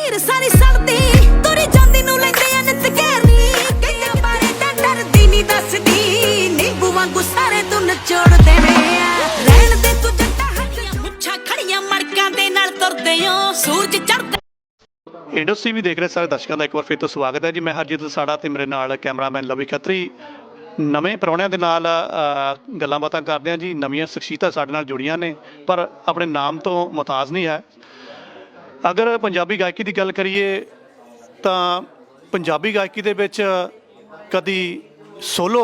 ਹੀਰ ਸਾਰੀ ਸੜਦੀ ਤੁਰੀ ਜਾਂਦੀ ਨੂੰ ਲੈਂਦੇ ਆ ਨਿਤ ਘੇਰਨੀ ਕਹਿੰਦੇ ਬਾਰੇ ਤਾਂ ਡਰਦੀ ਨਹੀਂ ਦੱਸਦੀ ਨਿੰਬੂ ਵਾਂਗੂ ਸਾਰੇ ਤੂੰ ਨਚੋੜ ਦੇਣੇ ਆ ਰਹਿਣ ਦੇ ਤੂੰ ਜੱਟਾ ਹੱਥ ਮੁੱਛਾਂ ਖੜੀਆਂ ਮੜਕਾਂ ਦੇ ਨਾਲ ਤੁਰਦੇ ਓ ਸੂਰਜ ਚੜ੍ਹਦਾ। ਇੰਡਸਟਰੀ ਵੀ ਦੇਖ ਰਹੇ ਸਾਰੇ ਦਰਸ਼ਕਾਂ ਦਾ ਇੱਕ ਵਾਰ ਫਿਰ ਤੋਂ ਸਵਾਗਤ ਹੈ ਜੀ। ਮੈਂ ਹਰਜੀਤ ਸਾੜਾ ਤੇ ਮੇਰੇ ਨਾਲ ਕੈਮਰਾਮੈਨ ਲਵੀ ਖੱਤਰੀ ਨਵੇਂ ਪ੍ਰਾਹੁਣਿਆਂ ਦੇ ਨਾਲ ਗੱਲਾਂ ਬਾਤਾਂ ਕਰਦੇ ਹਾਂ ਜੀ। ਨਵੀਆਂ ਸ਼ਖਸੀਅਤਾਂ ਸਾਡੇ ਨਾਲ ਜੁੜੀਆਂ ਨੇ ਪਰ ਆਪਣੇ ਨਾਮ ਤੋਂ ਮੁਹਤਾਜ ਨਹੀਂ ਹੈ। ਅਗਰ ਪੰਜਾਬੀ ਗਾਇਕੀ ਦੀ ਗੱਲ ਕਰੀਏ ਤਾਂ ਪੰਜਾਬੀ ਗਾਇਕੀ ਦੇ ਵਿੱਚ ਕਦੀ ਸੋਲੋ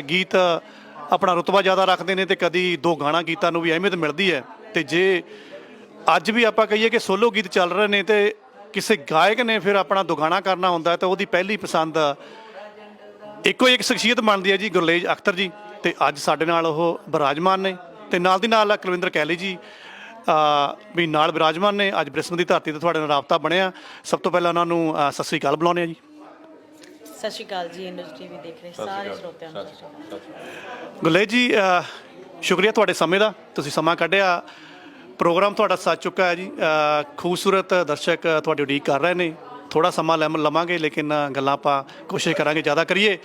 ਗੀਤ ਆਪਣਾ ਰੁਤਬਾ ਜ਼ਿਆਦਾ ਰੱਖਦੇ ਨੇ ਤੇ ਕਦੀ ਦੋ ਗਾਣਾ ਗੀਤਾਂ ਨੂੰ ਵੀ ਅਹਿਮੀਅਤ ਮਿਲਦੀ ਹੈ। ਤੇ ਜੇ ਅੱਜ ਵੀ ਆਪਾਂ ਕਹੀਏ ਕਿ ਸੋਲੋ ਗੀਤ ਚੱਲ ਰਹੇ ਨੇ ਤੇ ਕਿਸੇ ਗਾਇਕ ਨੇ ਫਿਰ ਆਪਣਾ ਦੁਗਾਣਾ ਕਰਨਾ ਹੁੰਦਾ ਤਾਂ ਉਹਦੀ ਪਹਿਲੀ ਪਸੰਦ ਇੱਕੋ ਇੱਕ ਸ਼ਖਸੀਅਤ ਬਣਦੀ ਹੈ ਜੀ, ਗੁਰਲੇਜ ਅਖਤਰ ਜੀ। ਤੇ ਅੱਜ ਸਾਡੇ ਨਾਲ ਉਹ ਬਿਰਾਜਮਾਨ ਨੇ ਤੇ ਨਾਲ ਦੀ ਨਾਲ ਕੁਲਵਿੰਦਰ ਕੈਲੀ ਜੀ ਵੀ ਨਾਲ ਬਿਰਾਜਮਾਨ ਨੇ। ਅੱਜ ਬ੍ਰਿਸਬਨ ਦੀ ਧਰਤੀ ਤੇ ਤੁਹਾਡੇ ਨਾਲ ਰਾਬਤਾ ਬਣਿਆ। ਸਭ ਤੋਂ ਪਹਿਲਾਂ ਉਹਨਾਂ ਨੂੰ ਸਤਿ ਸ੍ਰੀ ਅਕਾਲ ਬੁਲਾਉਂਦੇ ਆ ਜੀ। ਸਤਿ ਸ਼੍ਰੀ ਅਕਾਲ ਜੀ। ਇੰਡਸਟਰੀ ਵੀ ਦੇਖ ਰਹੇ ਸਾਰੇ ਸਰੋਤਿਆਂ ਨੂੰ ਗੁਰਲੇਜ ਜੀ, ਸ਼ੁਕਰੀਆ ਤੁਹਾਡੇ ਸਮੇਂ ਦਾ, ਤੁਸੀਂ ਸਮਾਂ ਕੱਢਿਆ। ਪ੍ਰੋਗਰਾਮ ਤੁਹਾਡਾ ਸੱਜ ਚੁੱਕਾ ਹੈ ਜੀ। ਖੂਬਸੂਰਤ ਦਰਸ਼ਕ ਤੁਹਾਡੀ ਉਡੀਕ ਕਰ ਰਹੇ ਨੇ। ਥੋੜ੍ਹਾ ਸਮਾਂ ਲਵਾਂਗੇ ਲੇਕਿਨ ਗੱਲਾਂ ਆਪਾਂ ਕੋਸ਼ਿਸ਼ ਕਰਾਂਗੇ ਜ਼ਿਆਦਾ ਕਰੀਏ।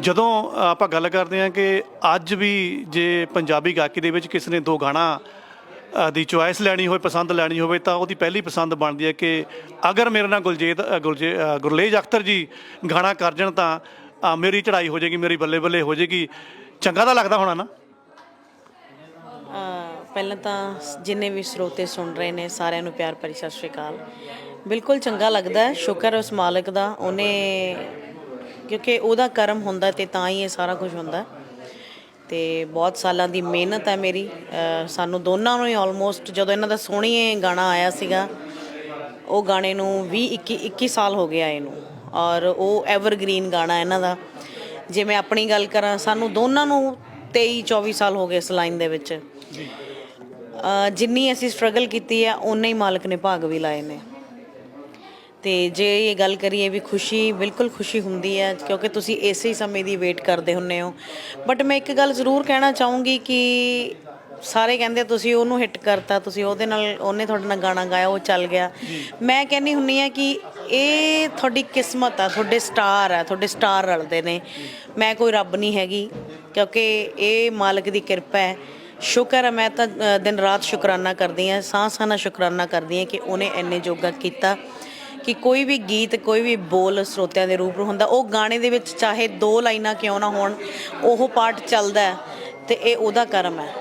ਜਦੋਂ ਆਪਾਂ ਗੱਲ ਕਰਦੇ ਹਾਂ ਕਿ ਅੱਜ ਵੀ ਜੇ ਪੰਜਾਬੀ ਗਾਇਕੀ ਦੇ ਵਿੱਚ ਕਿਸੇ ਨੇ ਦੋ ਗਾਣਾ ਦੀ ਚੁਆਇਸ ਲੈਣੀ ਹੋਵੇ, ਪਸੰਦ ਲੈਣੀ ਹੋਵੇ ਤਾਂ ਉਹਦੀ ਪਹਿਲੀ ਪਸੰਦ ਬਣਦੀ ਹੈ ਕਿ ਅਗਰ ਮੇਰੇ ਨਾਲ ਗੁਰਲੇਜ ਅਖਤਰ ਜੀ ਗਾਣਾ ਕਰ ਜਾਣ ਤਾਂ ਮੇਰੀ ਚੜ੍ਹਾਈ ਹੋ ਜਾਏਗੀ, ਮੇਰੀ ਬੱਲੇ ਬੱਲੇ ਹੋ ਜਾਏਗੀ। ਚੰਗਾ ਤਾਂ ਲੱਗਦਾ ਹੋਣਾ ਨਾ? ਪਹਿਲਾਂ ਤਾਂ ਜਿੰਨੇ ਵੀ ਸਰੋਤੇ ਸੁਣ ਰਹੇ ਨੇ ਸਾਰਿਆਂ ਨੂੰ ਪਿਆਰ ਭਰੀ ਸਤਿ ਸ਼੍ਰੀ ਅਕਾਲ। ਬਿਲਕੁਲ ਚੰਗਾ ਲੱਗਦਾ ਹੈ। ਸ਼ੁਕਰ ਉਸ ਮਾਲਕ ਦਾ, ਉਹਨੇ ਕਿਉਂਕਿ ਉਹਦਾ ਕਰਮ ਹੁੰਦਾ ਤੇ ਤਾਂ ਹੀ ਇਹ ਸਾਰਾ ਕੁਝ ਹੁੰਦਾ। ਤੇ ਬਹੁਤ ਸਾਲਾਂ ਦੀ ਮਿਹਨਤ ਹੈ ਮੇਰੀ। ਸਾਨੂੰ ਦੋਨਾਂ ਨੂੰ ਹੀ ਆਲਮੋਸਟ ਜਦੋਂ ਇਹਨਾਂ ਦਾ ਸੋਹਣੀਏ ਗਾਣਾ ਆਇਆ ਸੀਗਾ ਉਹ ਗਾਣੇ ਨੂੰ 21 ਸਾਲ ਹੋ ਗਿਆ ਇਹਨੂੰ, ਔਰ ਉਹ ਐਵਰਗ੍ਰੀਨ ਗਾਣਾ ਇਹਨਾਂ ਦਾ। ਜੇ ਮੈਂ ਆਪਣੀ ਗੱਲ ਕਰਾਂ, ਸਾਨੂੰ ਦੋਨਾਂ ਨੂੰ 23-24 ਸਾਲ ਹੋ ਗਏ ਇਸ ਲਾਈਨ ਦੇ ਵਿੱਚ। ਜਿੰਨੀ ਅਸੀਂ ਸਟਰਗਲ ਕੀਤੀ ਹੈ ਓਨੇ ਹੀ ਮਾਲਕ ਨੇ ਭਾਗ ਵੀ ਲਾਏ ਨੇ। ਤੇ ਜੇ ਇਹ ਗੱਲ ਕਰੀਏ ਵੀ ਖੁਸ਼ੀ, ਬਿਲਕੁਲ ਖੁਸ਼ੀ ਹੁੰਦੀ ਹੈ ਕਿਉਂਕਿ ਤੁਸੀਂ ਇਸੇ ਸਮੇਂ ਦੀ ਵੇਟ ਕਰਦੇ ਹੁੰਦੇ ਹੋ। ਬਟ ਮੈਂ ਇੱਕ ਗੱਲ ਜ਼ਰੂਰ ਕਹਿਣਾ ਚਾਹੂੰਗੀ ਕਿ ਸਾਰੇ ਕਹਿੰਦੇ ਤੁਸੀਂ ਉਹਨੂੰ ਹਿੱਟ ਕਰਤਾ, ਤੁਸੀਂ ਉਹਨੇ ਤੁਹਾਡੇ ਨਾਲ ਗਾਣਾ ਗਾਇਆ, ਉਹ ਚੱਲ ਗਿਆ। ਮੈਂ ਕਹਿੰਦੀ ਹੁੰਦੀ ਹਾਂ ਕਿ ਇਹ ਤੁਹਾਡੀ ਕਿਸਮਤ ਆ, ਤੁਹਾਡੇ ਸਟਾਰ ਰਲਦੇ ਨੇ। ਮੈਂ ਕੋਈ ਰੱਬ ਨਹੀਂ ਹੈਗੀ ਕਿਉਂਕਿ ਇਹ ਮਾਲਕ ਦੀ ਕਿਰਪਾ ਹੈ। ਸ਼ੁਕਰ ਹੈ, ਮੈਂ ਤਾਂ ਦਿਨ ਰਾਤ ਸ਼ੁਕਰਾਨਾ ਕਰਦੀ ਹਾਂ, ਸਾਹ ਨਾਲ ਸ਼ੁਕਰਾਨਾ ਕਰਦੀ ਹਾਂ ਕਿ ਉਹਨੇ ਇੰਨੇ ਜੋਗਾ ਕੀਤਾ ਕਿ ਕੋਈ ਵੀ ਗੀਤ, ਕੋਈ ਵੀ ਬੋਲ ਸਰੋਤਿਆਂ ਦੇ ਰੂਬਰੂ ਹੁੰਦਾ। ਉਹ ਗਾਣੇ ਦੇ ਵਿੱਚ ਚਾਹੇ 2 ਲਾਈਨਾਂ ਕਿਉਂ ਨਾ ਹੋਣ, ਉਹ ਪਾਰਟ ਚੱਲਦਾ ਹੈ ਤੇ ਇਹ ਉਹਦਾ ਕਰਮ ਹੈ।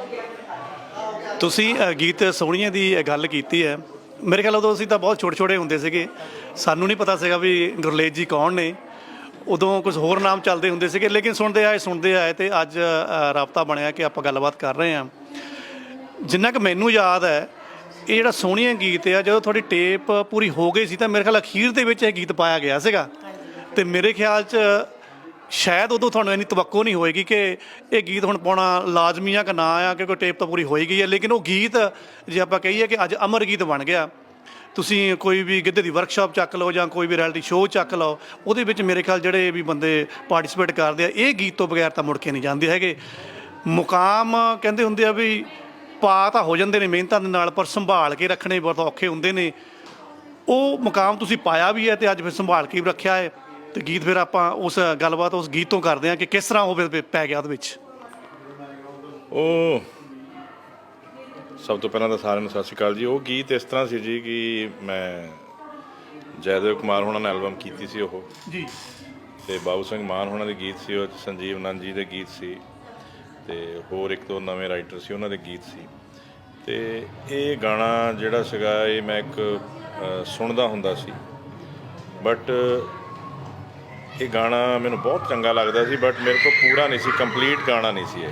ਤੁਸੀਂ ਗੀਤ ਸੋਹਣੀਆਂ ਦੀ ਗੱਲ ਕੀਤੀ ਹੈ। ਮੇਰੇ ਖਿਆਲ ਉਦੋਂ ਅਸੀਂ ਤਾਂ ਬਹੁਤ ਛੋਟੇ ਹੁੰਦੇ ਸੀਗੇ, ਸਾਨੂੰ ਨਹੀਂ ਪਤਾ ਸੀਗਾ ਵੀ ਗੁਰਲੇਜ ਜੀ ਕੌਣ ਨੇ। ਉਦੋਂ ਕੁਝ ਹੋਰ ਨਾਮ ਚੱਲਦੇ ਹੁੰਦੇ ਸੀਗੇ ਲੇਕਿਨ ਸੁਣਦੇ ਆਏ ਤੇ ਅੱਜ ਰਾਬਤਾ ਬਣਿਆ ਕਿ ਆਪਾਂ ਗੱਲਬਾਤ ਕਰ ਰਹੇ ਹਾਂ। ਜਿੰਨਾ ਕਿ ਮੈਨੂੰ ਯਾਦ ਹੈ, ਇਹ ਜਿਹੜਾ ਸੋਹਣੀਆਂ ਗੀਤ ਆ, ਜਦੋਂ ਤੁਹਾਡੀ ਟੇਪ ਪੂਰੀ ਹੋ ਗਈ ਸੀ ਤਾਂ ਮੇਰੇ ਖਿਆਲ ਅਖੀਰ ਦੇ ਵਿੱਚ ਇਹ ਗੀਤ ਪਾਇਆ ਗਿਆ ਸੀਗਾ। ਤੇ ਮੇਰੇ ਖਿਆਲ 'ਚ ਸ਼ਾਇਦ ਉਦੋਂ ਤੁਹਾਨੂੰ ਇੰਨੀ ਤਵੱਕੋ ਨਹੀਂ ਹੋਏਗੀ ਕਿ ਇਹ ਗੀਤ ਹੁਣ ਪਾਉਣਾ ਲਾਜ਼ਮੀ ਆ ਕਿ ਨਾ ਆ, ਕਿਉਂਕਿ ਟੇਪ ਤਾਂ ਪੂਰੀ ਹੋਈ ਗਈ ਹੈ। ਲੇਕਿਨ ਉਹ ਗੀਤ ਜੇ ਆਪਾਂ ਕਹੀਏ ਕਿ ਅੱਜ ਅਮਰ ਗੀਤ ਬਣ ਗਿਆ। ਤੁਸੀਂ ਕੋਈ ਵੀ ਗਿੱਧੇ ਦੀ ਵਰਕਸ਼ਾਪ ਚੱਕ ਲਓ ਜਾਂ ਕੋਈ ਵੀ ਰਿਐਲਿਟੀ ਸ਼ੋਅ ਚੱਕ ਲਓ, ਉਹਦੇ ਵਿੱਚ ਮੇਰੇ ਖਿਆਲ ਜਿਹੜੇ ਵੀ ਬੰਦੇ ਪਾਰਟੀਸਪੇਟ ਕਰਦੇ ਆ, ਇਹ ਗੀਤ ਤੋਂ ਬਗੈਰ ਤਾਂ ਮੁੜ ਕੇ ਨਹੀਂ ਜਾਂਦੇ ਹੈਗੇ। ਮੁਕਾਮ ਕਹਿੰਦੇ ਹੁੰਦੇ ਆ ਵੀ ਪਾ ਤਾਂ ਹੋ ਜਾਂਦੇ ਨੇ ਮਿਹਨਤਾਂ ਦੇ ਨਾਲ, ਪਰ ਸੰਭਾਲ ਕੇ ਰੱਖਣੇ ਬਹੁਤ ਔਖੇ ਹੁੰਦੇ ਨੇ। ਉਹ ਮੁਕਾਮ ਤੁਸੀਂ ਪਾਇਆ ਵੀ ਹੈ ਤੇ ਅੱਜ ਫਿਰ ਸੰਭਾਲ ਕੇ ਵੀ ਰੱਖਿਆ ਹੈ। ਤੇ ਗੀਤ ਫਿਰ ਆਪਾਂ ਉਸ ਗੱਲਬਾਤ ਉਸ ਗੀਤ ਤੋਂ ਕਰਦੇ ਹਾਂ ਕਿ ਕਿਸ ਤਰ੍ਹਾਂ ਉਹ ਪੈ ਗਿਆ ਉਹਦੇ ਵਿੱਚ। ਉਹ ਸਭ ਤੋਂ ਪਹਿਲਾਂ ਤਾਂ ਸਾਰਿਆਂ ਨੂੰ ਸਤਿ ਸ਼੍ਰੀ ਅਕਾਲ ਜੀ। ਉਹ ਗੀਤ ਇਸ ਤਰ੍ਹਾਂ ਸੀ ਜੀ ਕਿ ਮੈਂ ਜੈਦੇਵ ਕੁਮਾਰ ਹੋਣਾ ਨੇ ਐਲਬਮ ਕੀਤੀ ਸੀ ਉਹ ਜੀ, ਅਤੇ ਬਾਬੂ ਸਿੰਘ ਮਾਨ ਹੋਣਾ ਦੇ ਗੀਤ ਸੀ, ਉਹ ਸੰਜੀਵ ਨੰਦ ਜੀ ਦੇ ਗੀਤ ਸੀ, ਅਤੇ ਹੋਰ ਇੱਕ ਦੋ ਨਵੇਂ ਰਾਈਟਰ ਸੀ ਉਹਨਾਂ ਦੇ ਗੀਤ ਸੀ। ਅਤੇ ਇਹ ਗਾਣਾ ਜਿਹੜਾ ਸੀਗਾ ਇਹ ਮੈਂ ਇੱਕ ਸੁਣਦਾ ਹੁੰਦਾ ਸੀ, ਬਟ ਇਹ ਗਾਣਾ ਮੈਨੂੰ ਬਹੁਤ ਚੰਗਾ ਲੱਗਦਾ ਸੀ, ਬਟ ਮੇਰੇ ਕੋਲ ਪੂਰਾ ਨਹੀਂ ਸੀ, ਕੰਪਲੀਟ ਗਾਣਾ ਨਹੀਂ ਸੀ ਇਹ।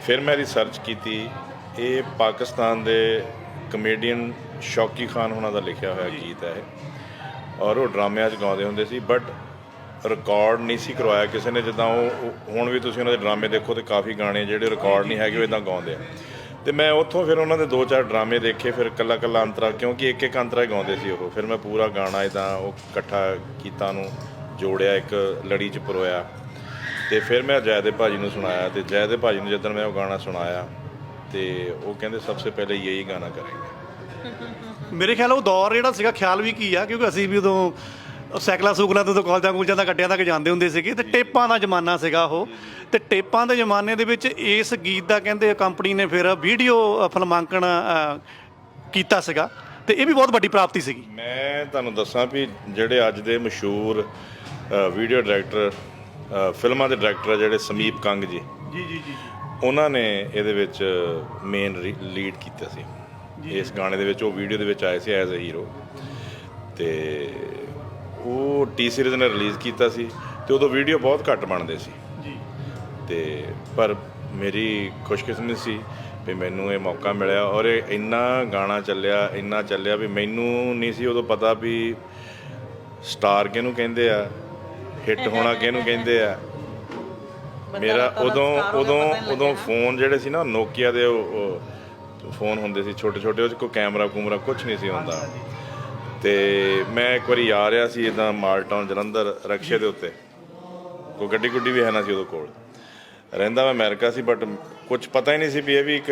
ਫਿਰ ਮੈਂ ਰਿਸਰਚ ਕੀਤੀ। ਇਹ ਪਾਕਿਸਤਾਨ ਦੇ ਕਮੇਡੀਅਨ ਸ਼ੌਕੀ ਖਾਨ ਹੋਣਾ ਦਾ ਲਿਖਿਆ ਹੋਇਆ ਗੀਤ ਹੈ ਇਹ, ਔਰ ਉਹ ਡਰਾਮਿਆਂ 'ਚ ਗਾਉਂਦੇ ਹੁੰਦੇ ਸੀ, ਬਟ ਰਿਕਾਰਡ ਨਹੀਂ ਸੀ ਕਰਵਾਇਆ ਕਿਸੇ ਨੇ। ਜਿੱਦਾਂ ਉਹ ਹੁਣ ਵੀ ਤੁਸੀਂ ਉਹਨਾਂ ਦੇ ਡਰਾਮੇ ਦੇਖੋ ਤਾਂ ਕਾਫੀ ਗਾਣੇ ਜਿਹੜੇ ਰਿਕਾਰਡ ਨਹੀਂ ਹੈਗੇ ਉਹ ਇੱਦਾਂ ਗਾਉਂਦੇ ਆ। ਅਤੇ ਮੈਂ ਉੱਥੋਂ ਫਿਰ ਉਹਨਾਂ ਦੇ 2-4 ਡਰਾਮੇ ਦੇਖੇ, ਫਿਰ ਇਕੱਲਾ ਅੰਤਰਾ, ਕਿਉਂਕਿ ਇੱਕ ਅੰਤਰਾ ਹੀ ਗਾਉਂਦੇ ਸੀ ਉਹ। ਫਿਰ ਮੈਂ ਪੂਰਾ ਗਾਣਾ ਇੱਦਾਂ ਉਹ ਇਕੱਠਾ ਕੀਤਾ, ਨੂੰ ਜੋੜਿਆ, ਇੱਕ ਲੜੀ 'ਚ ਪਰੋਇਆ, ਅਤੇ ਫਿਰ ਮੈਂ ਜੈਦੇਵ ਭਾਜੀ ਨੂੰ ਸੁਣਾਇਆ। ਅਤੇ ਜੈਦੇਵ ਭਾਜੀ ਨੂੰ ਜਦੋਂ ਮੈਂ ਉਹ ਗਾਣਾ ਸੁਣਾਇਆ ਅਤੇ ਉਹ ਕਹਿੰਦੇ ਸਭ ਸੇ ਪਹਿਲੇ ਯਹੀ ਗਾਣਾ ਕਰੇਂਗੇ। ਮੇਰੇ ਖਿਆਲ ਉਹ ਦੌਰ ਜਿਹੜਾ ਸੀਗਾ, ਖਿਆਲ ਵੀ ਕੀ ਆ, ਕਿਉਂਕਿ ਅਸੀਂ ਵੀ ਉਦੋਂ ਸਾਈਕਲਾਂ ਸੂਕਲਾਂ ਤੋਂ ਕਾਲਜਾਂ ਕੂਲਜਾਂ ਦਾ ਗੱਡਿਆਂ ਤੱਕ ਜਾਂਦੇ ਹੁੰਦੇ ਸੀਗੇ, ਤੇ ਟੇਪਾਂ ਦਾ ਜ਼ਮਾਨਾ ਸੀਗਾ ਉਹ। ਤੇ ਟੇਪਾਂ ਦੇ ਜ਼ਮਾਨੇ ਦੇ ਵਿੱਚ ਇਸ ਗੀਤ ਦਾ ਕਹਿੰਦੇ ਕੰਪਨੀ ਨੇ ਫਿਰ ਵੀਡੀਓ ਫਿਲਮਾਂਕਣ ਕੀਤਾ ਸੀਗਾ, ਤੇ ਇਹ ਵੀ ਬਹੁਤ ਵੱਡੀ ਪ੍ਰਾਪਤੀ ਸੀਗੀ। ਮੈਂ ਤੁਹਾਨੂੰ ਦੱਸਾਂ ਵੀ ਜਿਹੜੇ ਅੱਜ ਦੇ ਮਸ਼ਹੂਰ ਵੀਡੀਓ ਡਾਇਰੈਕਟਰ, ਫਿਲਮਾਂ ਦੇ ਡਾਇਰੈਕਟਰ ਆ ਜਿਹੜੇ ਸਮੀਪ ਕੰਗ ਜੀ, ਉਹਨਾਂ ਨੇ ਇਹਦੇ ਵਿੱਚ ਮੇਨ ਲੀਡ ਕੀਤਾ ਸੀ ਇਸ ਗਾਣੇ ਦੇ ਵਿੱਚ। ਉਹ ਵੀਡੀਓ ਦੇ ਵਿੱਚ ਆਏ ਸੀ ਐਜ਼ ਅ ਹੀਰੋ, ਤੇ ਉਹ ਟੀ ਸੀਰੀਜ਼ ਨੇ ਰਿਲੀਜ਼ ਕੀਤਾ ਸੀ, ਤੇ ਉਦੋਂ ਵੀਡੀਓ ਬਹੁਤ ਘੱਟ ਬਣਦੇ ਸੀ ਤੇ ਪਰ ਮੇਰੀ ਖੁਸ਼ਕਿਸਮਤੀ ਸੀ ਵੀ ਮੈਨੂੰ ਇਹ ਮੌਕਾ ਮਿਲਿਆ, ਔਰ ਇਹ ਇੰਨਾ ਗਾਣਾ ਚੱਲਿਆ ਵੀ ਮੈਨੂੰ ਨਹੀਂ ਸੀ ਉਦੋਂ ਪਤਾ ਵੀ ਸਟਾਰ ਕਿਹਨੂੰ ਕਹਿੰਦੇ ਆ, ਹਿੱਟ ਹੋਣਾ ਕਿਹਨੂੰ ਕਹਿੰਦੇ ਆ। ਮੇਰਾ ਉਦੋਂ ਫੋਨ ਜਿਹੜੇ ਸੀ ਨਾ, ਨੋਕੀਆ ਦੇ ਉਹ ਫੋਨ ਹੁੰਦੇ ਸੀ ਛੋਟੇ ਛੋਟੇ, ਉਹ 'ਚ ਕੋਈ ਕੈਮਰਾ ਕੂਮਰਾ ਕੁਛ ਨਹੀਂ ਸੀ ਹੁੰਦਾ। ਤੇ ਮੈਂ ਇੱਕ ਵਾਰੀ ਆ ਰਿਹਾ ਸੀ ਇੱਦਾਂ ਮਾਲ ਟਾਊਨ ਜਲੰਧਰ ਰਕਸ਼ੇ ਦੇ ਉੱਤੇ, ਕੋਈ ਗੱਡੀ ਗੁੱਡੀ ਵੀ ਹੈ ਨਾ ਸੀ ਉਹਦੇ ਕੋਲ, ਰਹਿੰਦਾ ਮੈਂ ਅਮਰੀਕਾ ਸੀ, ਬਟ ਕੁਛ ਪਤਾ ਹੀ ਨਹੀਂ ਸੀ ਵੀ ਇਹ ਵੀ ਇੱਕ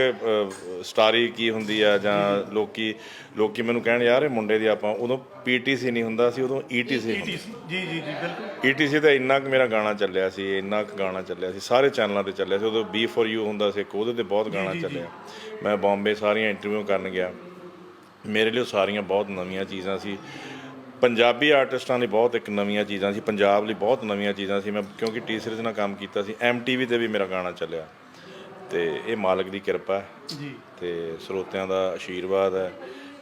ਸਟਾਰੀ ਕੀ ਹੁੰਦੀ ਆ, ਜਾਂ ਲੋਕੀ ਮੈਨੂੰ ਕਹਿਣ ਯਾਰ ਇਹ ਮੁੰਡੇ ਦੀ, ਆਪਾਂ ਉਦੋਂ PTC ਨਹੀਂ ਹੁੰਦਾ ਸੀ, ਉਦੋਂ ETC ਜੀ ਬਿਲਕੁਲ। ETC ਤਾਂ ਇੰਨਾ ਕੁ ਮੇਰਾ ਗਾਣਾ ਚੱਲਿਆ ਸੀ, ਸਾਰੇ ਚੈਨਲਾਂ ਤੇ ਚੱਲਿਆ ਸੀ। ਉਦੋਂ B for You ਹੁੰਦਾ ਸੀ ਇੱਕ, ਉਹਦੇ ਤੇ ਬਹੁਤ ਗਾਣਾ ਚੱਲਿਆ। ਮੈਂ ਬੰਬੇ ਸਾਰੀਆਂ ਇੰਟਰਵਿਊ ਕਰਨ ਗਿਆ, ਮੇਰੇ ਲਈ ਸਾਰੀਆਂ ਬਹੁਤ ਨਵੀਆਂ ਚੀਜ਼ਾਂ ਸੀ। ਪੰਜਾਬੀ ਆਰਟਿਸਟਾਂ ਲਈ ਬਹੁਤ ਇੱਕ ਨਵੀਆਂ ਚੀਜ਼ਾਂ ਸੀ, ਪੰਜਾਬ ਲਈ ਬਹੁਤ ਨਵੀਆਂ ਚੀਜ਼ਾਂ ਸੀ। ਮੈਂ ਕਿਉਂਕਿ ਟੀ ਸੀਰੀਜ਼ ਨਾਲ ਕੰਮ ਕੀਤਾ ਸੀ, MTV ਤੇ ਵੀ ਮੇਰਾ ਗਾਣਾ ਚੱਲਿਆ, ਤੇ ਇਹ ਮਾਲਕ ਦੀ ਕਿਰਪਾ ਹੈ ਜੀ, ਤੇ ਸਰੋਤਿਆਂ ਦਾ ਆਸ਼ੀਰਵਾਦ ਹੈ,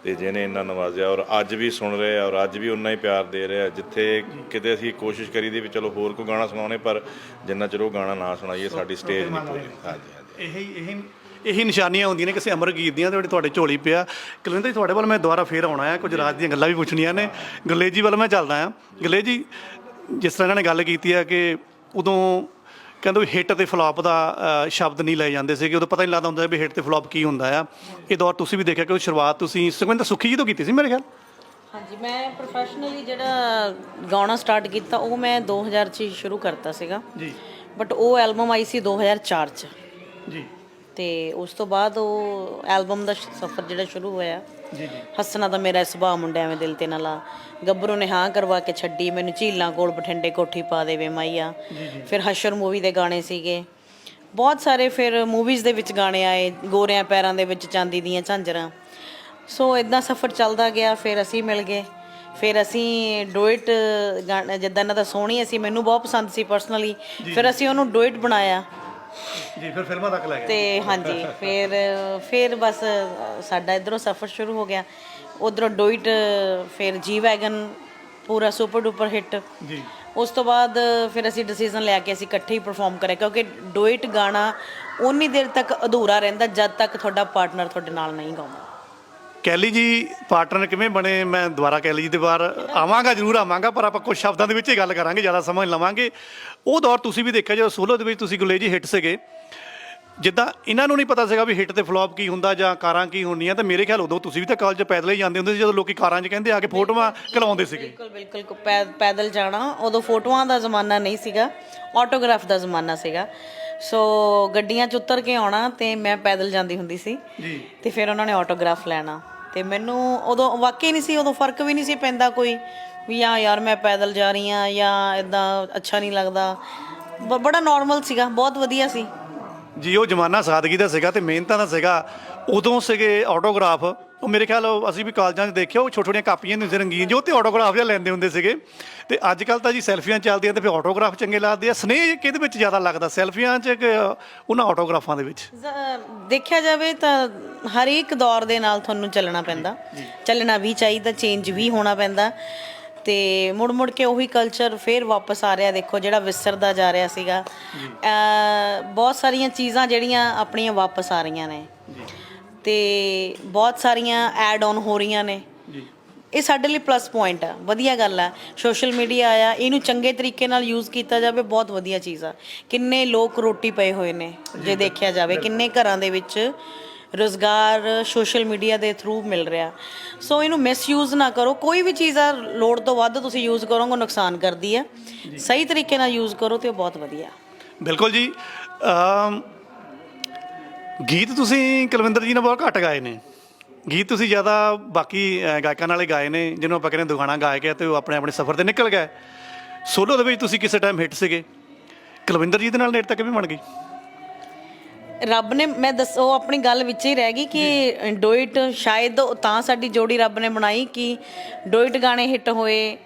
ਤੇ ਜਿਹਨੇ ਇੰਨਾ ਨਵਾਜ਼ਿਆ, ਔਰ ਅੱਜ ਵੀ ਸੁਣ ਰਹੇ ਆ, ਔਰ ਅੱਜ ਵੀ ਉਨਾ ਹੀ ਪਿਆਰ ਦੇ ਰਿਹਾ। ਜਿੱਥੇ ਕਿਤੇ ਅਸੀਂ ਕੋਸ਼ਿਸ਼ ਕਰੀ ਦੀ ਵੀ ਚਲੋ ਹੋਰ ਕੋਈ ਗਾਣਾ ਸੁਣਾਉਣੇ, ਪਰ ਜਿੰਨਾ ਚਿਰ ਉਹ ਗਾਣਾ ਨਾ ਸੁਣਾਈਏ ਸਾਡੀ ਸਟੇਜ ਨਹੀਂ ਪੂਰੀ। ਹਾਂਜੀ ਇਹੀ ਨਿਸ਼ਾਨੀਆਂ ਹੁੰਦੀਆਂ ਨੇ ਕਿਸੇ ਅਮਰ ਗੀਤ ਦੀਆਂ, ਜਿਹੜੇ ਤੁਹਾਡੇ ਝੋਲੀ ਪਿਆ। ਕੁਲਵਿੰਦਰ ਜੀ, ਤੁਹਾਡੇ ਵੱਲ ਮੈਂ ਦੁਬਾਰਾ ਫੇਰ ਆਉਣਾ ਹੈ, ਕੁਝ ਰਾਜ ਦੀਆਂ ਗੱਲਾਂ ਵੀ ਪੁੱਛਣੀਆਂ ਨੇ। ਗੁਰਲੇਜ ਜੀ ਵੱਲ ਮੈਂ ਚੱਲਦਾ ਹਾਂ। ਗੁਰਲੇਜ ਜੀ, ਜਿਸ ਤਰ੍ਹਾਂ ਇਹਨਾਂ ਨੇ ਗੱਲ ਕੀਤੀ ਹੈ ਕਿ ਉਦੋਂ ਕਹਿੰਦੇ ਵੀ ਹਿੱਟ ਅਤੇ ਫਲੋਪ ਦਾ ਸ਼ਬਦ ਨਹੀਂ ਲਏ ਜਾਂਦੇ ਸੀਗੇ, ਉਦੋਂ ਪਤਾ ਨਹੀਂ ਲੱਗਦਾ ਹੁੰਦਾ ਵੀ ਹਿੱਟ ਤੇ ਫਲੋਪ ਕੀ ਹੁੰਦਾ ਆ। ਇਹ ਦੌਰ ਤੁਸੀਂ ਵੀ ਦੇਖਿਆ ਕਿ ਉਹ ਸ਼ੁਰੂਆਤ ਤੁਸੀਂ ਸੁਖਵਿੰਦਰ ਸੁੱਖੀ ਜੀ ਤੋਂ ਕੀਤੀ ਸੀ ਮੇਰੇ ਖਿਆਲ। ਹਾਂਜੀ, ਮੈਂ ਪ੍ਰੋਫੈਸ਼ਨਲੀ ਜਿਹੜਾ ਗਾਉਣਾ ਸਟਾਰਟ ਕੀਤਾ ਉਹ ਮੈਂ 2000 'ਚ ਸ਼ੁਰੂ ਕਰਤਾ ਸੀਗਾ ਜੀ, ਬਟ ਉਹ ਐਲਬਮ ਆਈ ਸੀ 2004 'ਚ ਜੀ, ਤੇ ਉਸ ਤੋਂ ਬਾਅਦ ਉਹ ਐਲਬਮ ਦਾ ਸਫ਼ਰ ਜਿਹੜਾ ਸ਼ੁਰੂ ਹੋਇਆ ਜੀ, ਹੱਸਣਾ ਤਾਂ ਮੇਰਾ ਸੁਭਾਅ ਮੁੰਡਿਆਂ ਐਵੇਂ ਦਿਲ ਤੇ ਨਾ ਲਾ, ਗੱਭਰੂ ਨੇ ਹਾਂ ਕਰਵਾ ਕੇ ਛੱਡੀ, ਮੈਨੂੰ ਝੀਲਾਂ ਕੋਲ ਬਠਿੰਡੇ ਕੋਠੀ ਪਾ ਦੇਵੇ ਮਾਈਆ, ਫਿਰ ਹਸ਼ਰ ਮੂਵੀ ਦੇ ਗਾਣੇ ਸੀਗੇ ਬਹੁਤ ਸਾਰੇ, ਫਿਰ ਮੂਵੀਜ਼ ਦੇ ਵਿੱਚ ਗਾਣੇ ਆਏ, ਗੋਰਿਆਂ ਪੈਰਾਂ ਦੇ ਵਿੱਚ ਚਾਂਦੀ ਦੀਆਂ ਝਾਂਜਰਾਂ। ਸੋ ਇੱਦਾਂ ਸਫ਼ਰ ਚੱਲਦਾ ਗਿਆ, ਫਿਰ ਅਸੀਂ ਮਿਲ ਗਏ, ਫਿਰ ਅਸੀਂ ਡੁਇਟ ਗਾਣਾ ਜਿੱਦਾਂ ਇਹਨਾਂ ਦਾ ਸੋਹਣੀ ਅਸੀਂ, ਮੈਨੂੰ ਬਹੁਤ ਪਸੰਦ ਸੀ ਪਰਸਨਲੀ, ਫਿਰ ਅਸੀਂ ਉਹਨੂੰ ਡੁਇਟ ਬਣਾਇਆ ਜੀ, ਫਿਰ ਫਿਲਮਾਂ ਤੱਕ ਲੈ ਗਏ। ਤੇ ਹਾਂਜੀ, ਫਿਰ ਬਸ ਸਾਡਾ ਇੱਧਰੋਂ ਸਫ਼ਰ ਸ਼ੁਰੂ ਹੋ ਗਿਆ, ਉੱਧਰੋਂ ਡੁਇਟ, ਫਿਰ ਜੀ ਵੈਗਨ ਪੂਰਾ ਸੁਪਰ ਡੁਪਰ ਹਿੱਟ ਜੀ। ਉਸ ਤੋਂ ਬਾਅਦ ਫਿਰ ਅਸੀਂ ਡਿਸੀਜ਼ਨ ਲਿਆ ਕੇ ਅਸੀਂ ਇਕੱਠੇ ਹੀ ਪਰਫਾਰਮ ਕਰਿਆ, ਕਿਉਂਕਿ ਡੁਇਟ ਗਾਣਾ ਉਨੀ ਦੇਰ ਤੱਕ ਅਧੂਰਾ ਰਹਿੰਦਾ ਜਦ ਤੱਕ ਤੁਹਾਡਾ ਪਾਰਟਨਰ ਤੁਹਾਡੇ ਨਾਲ ਨਹੀਂ ਗਾਉਂਦਾ। ਕੈਲੀ ਜੀ ਪਾਰਟਨਰ ਕਿਵੇਂ ਬਣੇ? ਮੈਂ ਦੁਬਾਰਾ ਕੈਲੀ ਜੀ ਦੇ ਬਾਹਰ ਆਵਾਂਗਾ, ਜ਼ਰੂਰ ਆਵਾਂਗਾ, ਪਰ ਆਪਾਂ ਕੁਝ ਸ਼ਬਦਾਂ ਦੇ ਵਿੱਚ ਹੀ ਗੱਲ ਕਰਾਂਗੇ, ਜ਼ਿਆਦਾ ਸਮਾਂ ਲਵਾਂਗੇ। ਉਹ ਦੌਰ ਤੁਸੀਂ ਵੀ ਦੇਖਿਆ ਜਦੋਂ ਸੋਲੋ ਦੇ ਵਿੱਚ ਤੁਸੀਂ ਗੁਰਲੇਜ ਜੀ ਹਿੱਟ ਸੀਗੇ, ਜਿੱਦਾਂ ਇਹਨਾਂ ਨੂੰ ਨਹੀਂ ਪਤਾ ਸੀਗਾ ਵੀ ਹਿੱਟ ਤੇ ਫਲੋਪ ਕੀ ਹੁੰਦਾ ਜਾਂ ਕਾਰਾਂ ਕੀ ਹੁੰਦੀਆਂ, ਤਾਂ ਮੇਰੇ ਖਿਆਲ ਉਦੋਂ ਤੁਸੀਂ ਵੀ ਤਾਂ ਕਾਲਜ ਪੈਦਲ ਹੀ ਜਾਂਦੇ ਹੁੰਦੇ ਸੀ, ਜਦੋਂ ਲੋਕੀ ਕਾਰਾਂ 'ਚ ਕਹਿੰਦੇ ਆ ਕੇ ਫੋਟੋਆਂ ਖਿਲਾਉਂਦੇ ਸੀਗੇ। ਬਿਲਕੁਲ ਪੈਦਲ ਜਾਣਾ, ਉਦੋਂ ਫੋਟੋਆਂ ਦਾ ਜ਼ਮਾਨਾ ਨਹੀਂ ਸੀਗਾ, ਆਟੋਗ੍ਰਾਫ ਦਾ ਜ਼ਮਾਨਾ ਸੀਗਾ। ਸੋ ਗੱਡੀਆਂ 'ਚ ਉਤਰ ਕੇ ਆਉਣਾ, ਤੇ ਮੈਂ ਪੈਦਲ ਜਾਂਦੀ ਹੁੰਦੀ ਸੀ ਜੀ, ਤੇ ਫਿਰ ਉਹਨਾਂ ਨੇ ਆਟੋਗ੍ਰਾਫ ਲੈਣਾ, ਤੇ ਮੈਨੂੰ ਉਦੋਂ ਵਾਕਈ ਨਹੀਂ ਸੀ, ਉਦੋਂ ਫਰਕ ਵੀ ਨਹੀਂ ਸੀ ਪੈਂਦਾ ਕੋਈ ਵੀ ਯਾਰ ਮੈਂ ਪੈਦਲ ਜਾ ਰਹੀ ਹਾਂ ਜਾਂ ਇੱਦਾਂ ਅੱਛਾ ਨਹੀਂ ਲੱਗਦਾ, ਬੜਾ ਨੋਰਮਲ ਸੀਗਾ, ਬਹੁਤ ਵਧੀਆ ਸੀ ਜੀ। ਉਹ ਜ਼ਮਾਨਾ ਸਾਦਗੀ ਦਾ ਸੀਗਾ ਤੇ ਮਿਹਨਤਾਂ ਦਾ ਸੀਗਾ। ਉਦੋਂ ਸੀਗੇ ਆਟੋਗ੍ਰਾਫ, ਉਹ ਮੇਰੇ ਖਿਆਲ ਅਸੀਂ ਵੀ ਕਾਲਜਾਂ 'ਚ ਦੇਖਿਆ, ਉਹ ਛੋਟੀਆਂ ਛੋਟੀਆਂ ਕਾਪੀਆਂ ਹੁੰਦੀਆਂ ਰੰਗੀਨ, ਜੋ ਤੇ ਆਟੋਗ੍ਰਾਫ ਜਿਹਾ ਲੈਂਦੇ ਹੁੰਦੇ ਸੀਗੇ। ਤੇ ਅੱਜ ਕੱਲ੍ਹ ਤਾਂ ਜੀ ਸੈਲਫੀਆਂ ਚੱਲਦੀਆਂ, ਤੇ ਫਿਰ ਆਟੋਗ੍ਰਾਫ ਚੰਗੇ ਲੱਗਦੇ ਆ। ਸਨੇਹ ਕਿਹਦੇ ਵਿੱਚ ਜ਼ਿਆਦਾ ਲੱਗਦਾ, ਸੈਲਫੀਆਂ 'ਚ ਕਿ ਉਹਨਾਂ ਆਟੋਗ੍ਰਾਫਾਂ ਦੇ ਵਿੱਚ? ਦੇਖਿਆ ਜਾਵੇ ਤਾਂ ਹਰ ਇੱਕ ਦੌਰ ਦੇ ਨਾਲ ਤੁਹਾਨੂੰ ਚੱਲਣਾ ਪੈਂਦਾ, ਚੱਲਣਾ ਵੀ ਚਾਹੀਦਾ, ਚੇਂਜ ਵੀ ਹੋਣਾ ਪੈਂਦਾ, ਤੇ ਮੁੜ ਕੇ ਉਹੀ ਕਲਚਰ ਫਿਰ ਵਾਪਸ ਆ ਰਿਹਾ। ਦੇਖੋ ਜਿਹੜਾ ਵਿਸਰਦਾ ਜਾ ਰਿਹਾ ਸੀਗਾ, ਬਹੁਤ ਸਾਰੀਆਂ ਚੀਜ਼ਾਂ ਜਿਹੜੀਆਂ ਆਪਣੀਆਂ ਵਾਪਸ ਆ ਰਹੀਆਂ ਨੇ, ਤੇ ਬਹੁਤ ਸਾਰੀਆਂ ਐਡ ਔਨ ਹੋ ਰਹੀਆਂ ਨੇ। ਇਹ ਸਾਡੇ ਲਈ ਪਲੱਸ ਪੁਆਇੰਟ ਆ, ਵਧੀਆ ਗੱਲ ਆ। ਸੋਸ਼ਲ ਮੀਡੀਆ ਆਇਆ, ਇਹਨੂੰ ਚੰਗੇ ਤਰੀਕੇ ਨਾਲ ਯੂਜ਼ ਕੀਤਾ ਜਾਵੇ, ਬਹੁਤ ਵਧੀਆ ਚੀਜ਼ ਆ। ਕਿੰਨੇ ਲੋਕ ਰੋਟੀ ਪਏ ਹੋਏ ਨੇ ਜੇ ਦੇਖਿਆ ਜਾਵੇ, ਕਿੰਨੇ ਘਰਾਂ ਦੇ ਵਿੱਚ ਰੁਜ਼ਗਾਰ ਸੋਸ਼ਲ ਮੀਡੀਆ ਦੇ ਥਰੂ ਮਿਲ ਰਿਹਾ। ਸੋ ਇਹਨੂੰ ਮਿਸਯੂਜ਼ ਨਾ ਕਰੋ, ਕੋਈ ਵੀ ਚੀਜ਼ ਆ ਲੋੜ ਤੋਂ ਵੱਧ ਤੁਸੀਂ ਯੂਜ਼ ਕਰੋਗੇ ਨੁਕਸਾਨ ਕਰਦੀ ਹੈ, ਸਹੀ ਤਰੀਕੇ ਨਾਲ ਯੂਜ਼ ਕਰੋ ਤੇ ਉਹ ਬਹੁਤ ਵਧੀਆ। ਬਿਲਕੁਲ ਜੀ। ਗੀਤ ਤੁਸੀਂ ਕੁਲਵਿੰਦਰ ਜੀ ਨੇ ਬਹੁਤ ਘੱਟ ਗਾਏ ਨੇ, ਗੀਤ ਤੁਸੀਂ ਜ਼ਿਆਦਾ ਬਾਕੀ ਗਾਇਕਾਂ ਨਾਲੇ ਗਾਏ ਨੇ, ਜਿਹਨੂੰ ਆਪਾਂ ਕਹਿੰਦੇ ਦੁਗਾਣਾ ਗਾਏ ਗਿਆ ਤੇ ਉਹ ਆਪਣੇ ਆਪਣੇ ਸਫ਼ਰ 'ਤੇ ਨਿਕਲ ਗਏ। ਸੋਲੋ ਦੇ ਵਿੱਚ ਤੁਸੀਂ ਕਿਸੇ ਟਾਈਮ ਹਿੱਟ ਸੀਗੇ, ਕੁਲਵਿੰਦਰ ਜੀ ਦੇ ਨਾਲ ਨੇੜ ਤੱਕ ਵੀ ਬਣ ਗਈ। ਰੱਬ ਨੇ, ਮੈਂ ਦੱਸੋ ਆਪਣੀ ਗੱਲ ਵਿੱਚ ਹੀ ਰਹਿ ਗਈ ਕਿ ਡੋਇਟ ਸ਼ਾਇਦ ਤਾਂ ਸਾਡੀ ਜੋੜੀ ਰੱਬ ਨੇ ਬਣਾਈ ਕਿ ਡੋਇਟ ਗਾਣੇ ਹਿੱਟ ਹੋਏ।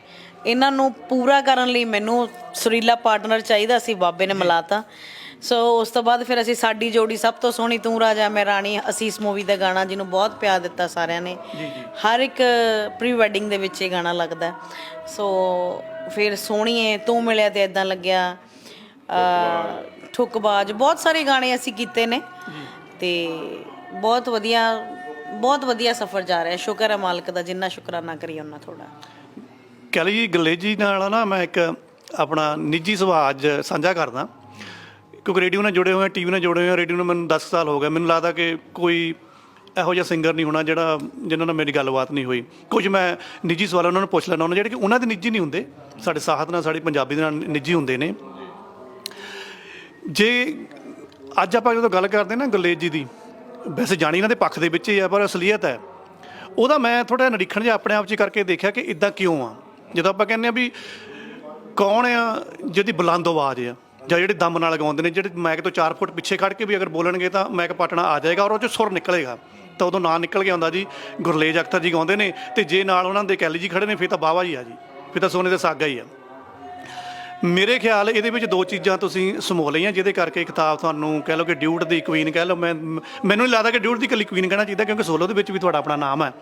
ਇਹਨਾਂ ਨੂੰ ਪੂਰਾ ਕਰਨ ਲਈ ਮੈਨੂੰ ਸੁਰੀਲਾ ਪਾਰਟਨਰ ਚਾਹੀਦਾ ਸੀ, ਬਾਬੇ ਨੇ ਮਿਲਾਤਾ। ਸੋ ਉਸ ਤੋਂ ਬਾਅਦ ਫਿਰ ਅਸੀਂ ਸਾਡੀ ਜੋੜੀ ਸਭ ਤੋਂ ਸੋਹਣੀ ਤੂੰ ਰਾਜਾ ਮੈਂ ਰਾਣੀ, ਅਸੀਸ ਮੂਵੀ ਦਾ ਗਾਣਾ ਜਿਹਨੂੰ ਬਹੁਤ ਪਿਆਰ ਦਿੱਤਾ ਸਾਰਿਆਂ ਨੇ। ਹਰ ਇੱਕ ਪ੍ਰੀ ਵੈਡਿੰਗ ਦੇ ਵਿੱਚ ਇਹ ਗਾਣਾ ਲੱਗਦਾ। ਸੋ ਫਿਰ ਸੋਹਣੀਏ, ਤੂੰ ਮਿਲਿਆ ਤੇ ਇਦਾਂ ਲੱਗਿਆ, ਠੁੱਕਬਾਜ਼, ਬਹੁਤ ਸਾਰੇ ਗਾਣੇ ਅਸੀਂ ਕੀਤੇ ਨੇ ਤੇ ਬਹੁਤ ਵਧੀਆ ਸਫ਼ਰ ਜਾ ਰਿਹਾ। ਸ਼ੁਕਰ ਹੈ ਮਾਲਕ ਦਾ, ਜਿੰਨਾ ਸ਼ੁਕਰਾਨਾ ਕਰੀਏ ਉਹਨਾਂ ਥੋੜਾ। ਕਹਿ ਲਈ ਜੀ ਗਲੇਜ ਜੀ ਨਾਲ ਨਾ ਮੈਂ ਇੱਕ ਆਪਣਾ ਨਿੱਜੀ ਸੁਭਾਅ ਅੱਜ ਸਾਂਝਾ ਕਰਦਾ, ਕਿਉਂਕਿ ਰੇਡੀਓ ਨਾਲ ਜੁੜੇ ਹੋਏ, ਟੀਵੀ ਨਾਲ ਜੁੜੇ ਹੋਏ। ਰੇਡੀਓ ਨੂੰ ਮੈਨੂੰ 10 ਸਾਲ ਹੋ ਗਏ। ਮੈਨੂੰ ਲੱਗਦਾ ਕਿ ਕੋਈ ਇਹੋ ਜਿਹਾ ਸਿੰਗਰ ਨਹੀਂ ਹੋਣਾ ਜਿਹਨਾਂ ਨਾਲ ਮੇਰੀ ਗੱਲਬਾਤ ਨਹੀਂ ਹੋਈ। ਕੁਝ ਮੈਂ ਨਿੱਜੀ ਸਵਾਲ ਉਹਨਾਂ ਨੂੰ ਪੁੱਛ ਲੈਣਾ ਉਹਨਾਂ ਜਿਹੜੇ ਕਿ ਉਹਨਾਂ ਦੇ ਨਿੱਜੀ ਨਹੀਂ ਹੁੰਦੇ, ਸਾਡੇ ਸਾਹਿਤ ਨਾਲ, ਸਾਡੀ ਪੰਜਾਬੀ ਦੇ ਨਾਲ ਨਿੱਜੀ ਹੁੰਦੇ ਨੇ। ਜੇ ਅੱਜ ਆਪਾਂ ਜਦੋਂ ਗੱਲ ਕਰਦੇ ਨਾ ਗੁਰਲੇਜ ਜੀ ਦੀ, ਵੈਸੇ ਜਾਣੀ ਇਹਨਾਂ ਦੇ ਪੱਖ ਦੇ ਵਿੱਚ ਹੀ ਆ, ਪਰ ਅਸਲੀਅਤ ਹੈ ਉਹਦਾ ਮੈਂ ਥੋੜ੍ਹਾ ਨਿਰੀਖਣ ਜਿਹਾ ਆਪਣੇ ਆਪ 'ਚ ਕਰਕੇ ਦੇਖਿਆ ਕਿ ਇੱਦਾਂ ਕਿਉਂ ਆ। ਜਦੋਂ ਆਪਾਂ ਕਹਿੰਦੇ ਆ ਵੀ ਕੌਣ ਆ ਜਿਹਦੀ ਬੁਲੰਦ ਆਵਾਜ਼ ਆ, ਜਾਂ ਜਿਹੜੇ ਦਮ ਨਾਲ ਗਾਉਂਦੇ ਨੇ, ਜਿਹੜੇ ਮਾਈਕ ਤੋਂ 4 ਫੁੱਟ ਪਿੱਛੇ ਖੜ੍ਹ ਕੇ ਵੀ ਅਗਰ ਬੋਲਣਗੇ ਤਾਂ ਮਾਈਕ ਪਟਣਾ ਆ ਜਾਏਗਾ ਔਰ ਉਹ 'ਚੋਂ ਸੁਰ ਨਿਕਲੇਗਾ। ਤਾਂ ਉਦੋਂ ਨਾਂ ਨਿਕਲ ਕੇ ਆਉਂਦਾ ਜੀ ਗੁਰਲੇਜ ਅਖਤਰ ਜੀ ਗਾਉਂਦੇ ਨੇ, ਅਤੇ ਜੇ ਨਾਲ ਉਹਨਾਂ ਦੇ ਕੈਲੀ ਜੀ ਖੜ੍ਹੇ ਨੇ ਫਿਰ ਤਾਂ ਵਾਹਵਾ ਹੀ ਆ ਜੀ, ਫਿਰ ਤਾਂ ਸੋਨੇ ਦਾ ਸਾਗਾ ਹੀ ਆ। ਮੇਰੇ ਖਿਆਲ ਇਹਦੇ ਵਿੱਚ 2 ਚੀਜ਼ਾਂ ਤੁਸੀਂ ਸਮੋ ਲਈਆਂ ਜਿਹਦੇ ਕਰਕੇ ਕਿਤਾਬ ਤੁਹਾਨੂੰ ਕਹਿ ਲਓ ਕਿ ਡਿਊਟ ਦੀ ਕੁਈਨ ਕਹਿ ਲਓ। ਮੈਨੂੰ ਨਹੀਂ ਲੱਗਦਾ ਕਿ ਡਿਊਟ ਦੀ ਇਕੱਲੀ ਕੁਈਨ ਕਹਿਣਾ ਚਾਹੀਦਾ, ਕਿਉਂਕਿ ਸੋਲੋ ਦੇ ਵਿੱਚ ਵੀ ਤੁਹਾਡਾ ਆਪਣਾ ਨਾਮ ਹੈ।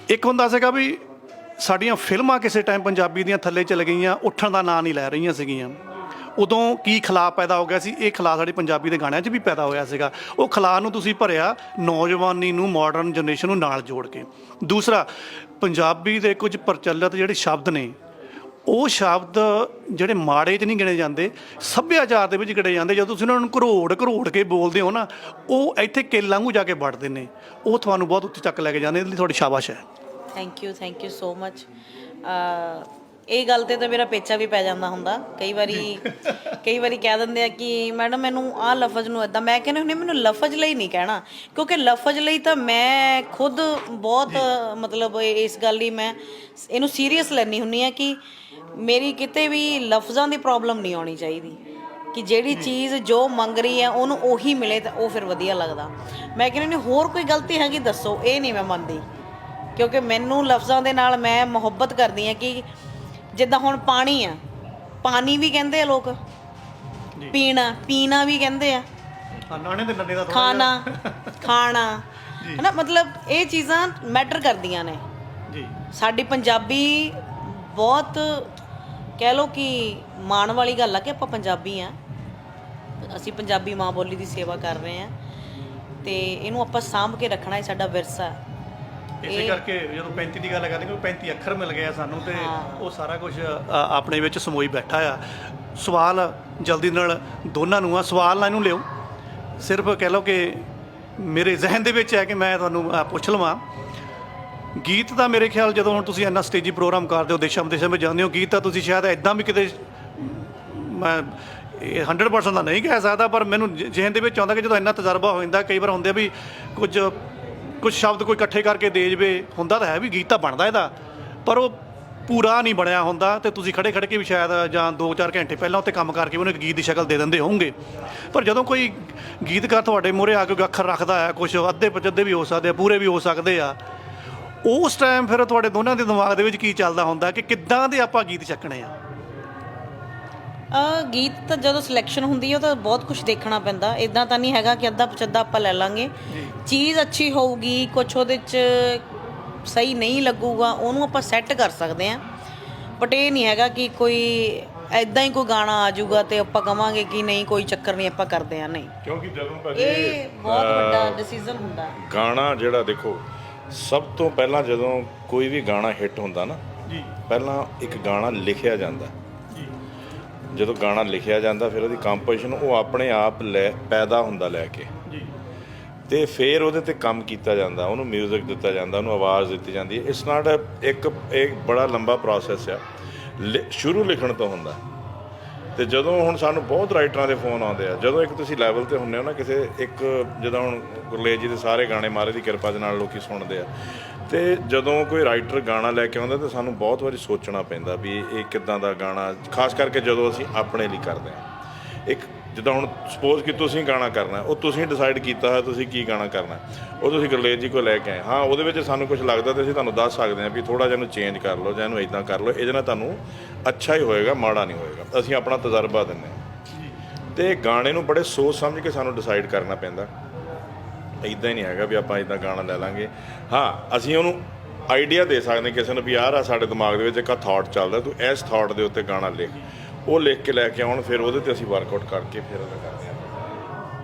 ਇੱਕ ਹੁੰਦਾ ਸੀਗਾ ਵੀ ਸਾਡੀਆਂ ਫਿਲਮਾਂ ਕਿਸੇ ਟਾਈਮ ਪੰਜਾਬੀ ਦੀਆਂ ਥੱਲੇ ਚਲ ਗਈਆਂ, ਉੱਠਣ ਦਾ ਨਾਂ ਨਹੀਂ ਲੈ ਰਹੀਆਂ ਸੀਗੀਆਂ। ਉਦੋਂ ਕੀ ਖਲਾਅ ਪੈਦਾ ਹੋ ਗਿਆ ਸੀ, ਇਹ ਖਲਾਅ ਸਾਡੇ ਪੰਜਾਬੀ ਦੇ ਗਾਣਿਆਂ 'ਚ ਵੀ ਪੈਦਾ ਹੋਇਆ ਸੀਗਾ। ਉਹ ਖਲਾਅ ਨੂੰ ਤੁਸੀਂ ਭਰਿਆ ਨੌਜਵਾਨੀ ਨੂੰ, ਮਾਡਰਨ ਜਨਰੇਸ਼ਨ ਨੂੰ ਨਾਲ ਜੋੜ ਕੇ। ਦੂਸਰਾ, ਪੰਜਾਬੀ ਦੇ ਕੁਝ ਪ੍ਰਚਲਿਤ ਜਿਹੜੇ ਸ਼ਬਦ ਨੇ, ਉਹ ਸ਼ਬਦ ਜਿਹੜੇ ਮਾੜੇ 'ਚ ਨਹੀਂ ਗਿਣੇ ਜਾਂਦੇ, ਸੱਭਿਆਚਾਰ ਦੇ ਵਿੱਚ ਗਿਣੇ ਜਾਂਦੇ। ਜਦੋਂ ਤੁਸੀਂ ਉਹਨਾਂ ਨੂੰ ਘਰੋੜ ਕੇ ਬੋਲਦੇ ਹੋ ਨਾ, ਉਹ ਇੱਥੇ ਕਿੱਲ ਵਾਂਗੂ ਜਾ ਕੇ ਵੜਦੇ ਨੇ, ਉਹ ਤੁਹਾਨੂੰ ਬਹੁਤ ਉੱਤੇ ਚੱਕ ਲੈ ਕੇ ਜਾਂਦੇ। ਇਹਦੇ ਲਈ ਤੁਹਾਡੀ ਸ਼ਾਬਾਸ਼ ਹੈ। Thank you so much. ਇਹ ਗੱਲ 'ਤੇ ਤਾਂ ਮੇਰਾ ਪੇਚਾ ਵੀ ਪੈ ਜਾਂਦਾ ਹੁੰਦਾ ਕਈ ਵਾਰੀ ਕਹਿ ਦਿੰਦੇ ਆ ਕਿ ਮੈਡਮ ਮੈਨੂੰ ਆਹ ਲਫ਼ਜ਼ ਨੂੰ ਇੱਦਾਂ, ਮੈਂ ਕਹਿੰਦੀ ਹੁੰਦੀ ਮੈਨੂੰ ਲਫ਼ਜ਼ ਲਈ ਨਹੀਂ ਕਹਿਣਾ, ਕਿਉਂਕਿ ਲਫ਼ਜ਼ ਲਈ ਤਾਂ ਮੈਂ ਖੁਦ ਬਹੁਤ ਮਤਲਬ ਇਸ ਗੱਲ ਲਈ ਮੈਂ ਇਹਨੂੰ ਸੀਰੀਅਸ ਲੈਂਦੀ ਹੁੰਦੀ ਹਾਂ ਕਿ ਮੇਰੀ ਕਿਤੇ ਵੀ ਲਫ਼ਜ਼ਾਂ ਦੀ ਪ੍ਰੋਬਲਮ ਨਹੀਂ ਆਉਣੀ ਚਾਹੀਦੀ, ਕਿ ਜਿਹੜੀ ਚੀਜ਼ ਜੋ ਮੰਗ ਰਹੀ ਹੈ ਉਹਨੂੰ ਉਹੀ ਮਿਲੇ ਤਾਂ ਉਹ ਫਿਰ ਵਧੀਆ ਲੱਗਦਾ। ਮੈਂ ਕਹਿੰਦੀ ਨਹੀਂ ਹੋਰ ਕੋਈ ਗਲਤੀ ਹੈਗੀ ਦੱਸੋ, ਇਹ ਨਹੀਂ ਮੈਂ ਮੰਨਦੀ, ਕਿਉਂਕਿ ਮੈਨੂੰ ਲਫ਼ਜ਼ਾਂ ਦੇ ਨਾਲ ਮੈਂ ਮੁਹੱਬਤ ਕਰਦੀ ਹਾਂ। ਕਿ ਜਿੱਦਾਂ ਹੁਣ ਪਾਣੀ ਆ, ਪਾਣੀ ਵੀ ਕਹਿੰਦੇ ਆ ਲੋਕ, ਪੀਣਾ ਵੀ ਕਹਿੰਦੇ ਆ, ਖਾਣਾ ਹੈ ਨਾ, ਮਤਲਬ ਇਹ ਚੀਜ਼ਾਂ ਮੈਟਰ ਕਰਦੀਆਂ ਨੇ ਜੀ। ਸਾਡੀ ਪੰਜਾਬੀ ਬਹੁਤ ਕਹਿ ਲਓ ਕਿ ਮਾਣ ਵਾਲੀ ਗੱਲ ਆ ਕਿ ਆਪਾਂ ਪੰਜਾਬੀ ਆ, ਅਸੀਂ ਪੰਜਾਬੀ ਮਾਂ ਬੋਲੀ ਦੀ ਸੇਵਾ ਕਰ ਰਹੇ ਹਾਂ ਤੇ ਇਹਨੂੰ ਆਪਾਂ ਸਾਂਭ ਕੇ ਰੱਖਣਾ, ਇਹ ਸਾਡਾ ਵਿਰਸਾ। ਇਸੇ ਕਰਕੇ ਜਦੋਂ 35 ਦੀ ਗੱਲ ਕਰਦੇ, ਕਿਉਂਕਿ 35 ਅੱਖਰ ਮਿਲ ਗਏ ਸਾਨੂੰ ਤੇ ਉਹ ਸਾਰਾ ਕੁਝ ਆਪਣੇ ਵਿੱਚ ਸਮੋਈ ਬੈਠਾ ਆ। ਸਵਾਲ ਜਲਦੀ ਨਾਲ ਦੋਨਾਂ ਨੂੰ ਆ, ਸਵਾਲ ਨਾ ਇਹਨੂੰ ਲਿਓ, ਸਿਰਫ ਕਹਿ ਲਓ ਕਿ ਮੇਰੇ ਜ਼ਿਹਨ ਦੇ ਵਿੱਚ ਹੈ ਕਿ ਮੈਂ ਤੁਹਾਨੂੰ ਪੁੱਛ ਲਵਾਂ। ਗੀਤ ਦਾ ਮੇਰੇ ਖਿਆਲ ਜਦੋਂ ਹੁਣ ਤੁਸੀਂ ਇੰਨਾ ਸਟੇਜੀ ਪ੍ਰੋਗਰਾਮ ਕਰਦੇ ਹੋ, ਦੇਸ਼ਾਂ ਵਿਦੇਸ਼ਾਂ ਵਿੱਚ ਜਾਂਦੇ ਹੋ, ਗੀਤ ਤਾਂ ਤੁਸੀਂ ਸ਼ਾਇਦ ਇੱਦਾਂ ਵੀ ਕਿਤੇ, ਮੈਂ 100% ਤਾਂ ਨਹੀਂ ਕਹਿ ਸਕਦਾ, ਪਰ ਮੈਨੂੰ ਜ਼ਿਹਨ ਦੇ ਵਿੱਚ ਆਉਂਦਾ ਕਿ ਜਦੋਂ ਇੰਨਾ ਤਜਰਬਾ ਹੋ ਜਾਂਦਾ, ਕਈ ਵਾਰ ਹੁੰਦੇ ਵੀ ਕੁਝ ਸ਼ਬਦ ਕੋਈ ਇਕੱਠੇ ਕਰਕੇ ਦੇ ਜਵੇ, ਹੁੰਦਾ ਤਾਂ ਹੈ ਵੀ ਗੀਤ ਤਾਂ ਬਣਦਾ ਇਹਦਾ, ਪਰ ਉਹ ਪੂਰਾ ਨਹੀਂ ਬਣਿਆ ਹੁੰਦਾ। ਅਤੇ ਤੁਸੀਂ ਖੜੇ ਕੇ ਵੀ ਸ਼ਾਇਦ ਜਾਂ 2-4 ਘੰਟੇ ਪਹਿਲਾਂ ਉੱਤੇ ਕੰਮ ਕਰਕੇ ਉਹਨੂੰ ਇੱਕ ਗੀਤ ਦੀ ਸ਼ਕਲ ਦੇ ਦਿੰਦੇ ਹੋਵੋਗੇ। ਪਰ ਜਦੋਂ ਕੋਈ ਗੀਤਕਾਰ ਤੁਹਾਡੇ ਮੂਹਰੇ ਆ ਕੇ ਅੱਖਰ ਰੱਖਦਾ ਹੈ, ਕੁਛ ਅੱਧੇ ਪਚੱਧੇ ਵੀ ਹੋ ਸਕਦੇ ਆ, ਪੂਰੇ ਵੀ ਹੋ ਸਕਦੇ ਆ, ਉਸ ਟਾਈਮ ਫਿਰ ਤੁਹਾਡੇ ਦੋਨਾਂ ਦੇ ਦਿਮਾਗ ਦੇ ਵਿੱਚ ਕੀ ਚੱਲਦਾ ਹੁੰਦਾ ਕਿ ਕਿੱਦਾਂ ਦੇ ਆਪਾਂ ਗੀਤ ਚੱਕਣੇ ਆ? ਗੀਤ ਤਾਂ ਜਦੋਂ ਸਿਲੈਕਸ਼ਨ ਹੁੰਦੀ ਹੈ ਉਹ ਤਾਂ ਬਹੁਤ ਕੁਝ ਦੇਖਣਾ ਪੈਂਦਾ, ਇੱਦਾਂ ਤਾਂ ਨਹੀਂ ਹੈਗਾ ਕਿ ਅੱਧਾ ਪਚੱਧਾ ਆਪਾਂ ਲੈ ਲਾਂਗੇ। ਚੀਜ਼ ਅੱਛੀ ਹੋਊਗੀ, ਕੁਛ ਉਹਦੇ 'ਚ ਸਹੀ ਨਹੀਂ ਲੱਗੂਗਾ, ਉਹਨੂੰ ਆਪਾਂ ਸੈੱਟ ਕਰ ਸਕਦੇ ਹਾਂ। ਬਟ ਇਹ ਨਹੀਂ ਹੈਗਾ ਕਿ ਕੋਈ ਇੱਦਾਂ ਹੀ ਕੋਈ ਗਾਣਾ ਆ ਜਾਊਗਾ ਤੇ ਆਪਾਂ ਕਵਾਂਗੇ ਕਿ ਨਹੀਂ ਕੋਈ ਚੱਕਰ ਨਹੀਂ ਆਪਾਂ ਕਰਦੇ ਹਾਂ, ਨਹੀਂ। ਕਿਉਂਕਿ ਜਦੋਂ ਇਹ ਬਹੁਤ ਵੱਡਾ ਡਿਸੀਜ਼ਨ ਹੁੰਦਾ ਗਾਣਾ ਜਿਹੜਾ, ਦੇਖੋ ਸਭ ਤੋਂ ਪਹਿਲਾਂ ਜਦੋਂ ਕੋਈ ਵੀ ਗਾਣਾ ਹਿੱਟ ਹੁੰਦਾ ਨਾ ਜੀ, ਪਹਿਲਾਂ ਇੱਕ ਗਾਣਾ ਲਿਖਿਆ ਜਾਂਦਾ ਜੀ। ਜਦੋਂ ਗਾਣਾ ਲਿਖਿਆ ਜਾਂਦਾ ਫਿਰ ਉਹਦੀ ਕੰਪੋਜੀਸ਼ਨ ਉਹ ਆਪਣੇ ਆਪ ਪੈਦਾ ਹੁੰਦਾ ਲੈ ਕੇ ਜੀ, ਅਤੇ ਫਿਰ ਉਹਦੇ 'ਤੇ ਕੰਮ ਕੀਤਾ ਜਾਂਦਾ, ਉਹਨੂੰ ਮਿਊਜ਼ਿਕ ਦਿੱਤਾ ਜਾਂਦਾ, ਉਹਨੂੰ ਆਵਾਜ਼ ਦਿੱਤੀ ਜਾਂਦੀ ਹੈ। ਇਟਸ ਨਾਟ ਇੱਕ ਬੜਾ ਲੰਬਾ ਪ੍ਰੋਸੈਸ ਆ, ਸ਼ੁਰੂ ਲਿਖਣ ਤੋਂ ਹੁੰਦਾ ਤੇ ਜਦੋਂ ਹੁਣ ਸਾਨੂੰ ਬਹੁਤ ਰਾਈਟਰਾਂ ਦੇ ਫੋਨ ਆਉਂਦੇ ਆ, ਜਦੋਂ ਇੱਕ ਤੁਸੀਂ ਲੈਵਲ ਤੇ ਹੁੰਦੇ ਹੋ ਨਾ ਕਿਸੇ ਇੱਕ, ਜਿੱਦਾਂ ਹੁਣ ਗੁਰਲੇਜ ਜੀ ਦੇ ਸਾਰੇ ਗਾਣੇ ਮਹਾਰਾਜ ਦੀ ਕਿਰਪਾ ਦੇ ਨਾਲ ਲੋਕੀ ਸੁਣਦੇ ਆ, ਤੇ ਜਦੋਂ ਕੋਈ ਰਾਈਟਰ ਗਾਣਾ ਲੈ ਕੇ ਆਉਂਦਾ ਤਾਂ ਸਾਨੂੰ ਬਹੁਤ ਵਾਰੀ ਸੋਚਣਾ ਪੈਂਦਾ ਵੀ ਇਹ ਕਿੱਦਾਂ ਦਾ ਗਾਣਾ, ਖਾਸ ਕਰਕੇ ਜਦੋਂ ਅਸੀਂ ਆਪਣੇ ਲਈ ਕਰਦੇ ਹਾਂ। ਇੱਕ ਜਿੱਦਾਂ ਹੁਣ ਸਪੋਜ਼ ਕਿ ਤੁਸੀਂ ਗਾਣਾ ਕਰਨਾ, ਉਹ ਤੁਸੀਂ ਡਿਸਾਈਡ ਕੀਤਾ ਹੋਇਆ ਤੁਸੀਂ ਕੀ ਗਾਣਾ ਕਰਨਾ, ਉਹ ਤੁਸੀਂ ਗੁਰਲੇਜ ਜੀ ਕੋਲ ਲੈ ਕੇ ਆਏ, ਹਾਂ ਉਹਦੇ ਵਿੱਚ ਸਾਨੂੰ ਕੁਝ ਲੱਗਦਾ ਤਾਂ ਅਸੀਂ ਤੁਹਾਨੂੰ ਦੱਸ ਸਕਦੇ ਹਾਂ ਵੀ ਥੋੜ੍ਹਾ ਜਿਹਾ ਇਹਨੂੰ ਚੇਂਜ ਕਰ ਲਓ ਜਾਂ ਇਹਨੂੰ ਇੱਦਾਂ ਕਰ ਲਓ, ਇਹਦੇ ਨਾਲ ਤੁਹਾਨੂੰ ਅੱਛਾ ਹੀ ਹੋਏਗਾ, ਮਾੜਾ ਨਹੀਂ ਹੋਏਗਾ। ਅਸੀਂ ਆਪਣਾ ਤਜਰਬਾ ਦਿੰਦੇ ਹਾਂ ਅਤੇ ਗਾਣੇ ਨੂੰ ਬੜੇ ਸੋਚ ਸਮਝ ਕੇ ਸਾਨੂੰ ਡਿਸਾਈਡ ਕਰਨਾ ਪੈਂਦਾ। ਇੱਦਾਂ ਹੀ ਨਹੀਂ ਹੈਗਾ ਵੀ ਆਪਾਂ ਇੱਦਾਂ ਗਾਣਾ ਲੈ ਲਾਂਗੇ। ਹਾਂ ਅਸੀਂ ਉਹਨੂੰ ਆਈਡੀਆ ਦੇ ਸਕਦੇ ਕਿਸੇ ਨੂੰ ਵੀ ਯਾਰ ਆ ਸਾਡੇ ਦਿਮਾਗ ਦੇ ਵਿੱਚ ਇੱਕ ਥਾਟ ਚੱਲਦਾ, ਤੂੰ ਇਸ ਥਾਟ ਦੇ ਉੱਤੇ ਗਾਣਾ ਲਿਖ, ਉਹ ਲਿਖ ਕੇ ਲੈ ਕੇ ਆਉਣ, ਫਿਰ ਉਹਦੇ 'ਤੇ ਅਸੀਂ ਵਰਕਆਊਟ ਕਰਕੇ ਫਿਰ ਉਹਦਾ ਕਰਦੇ ਹਾਂ।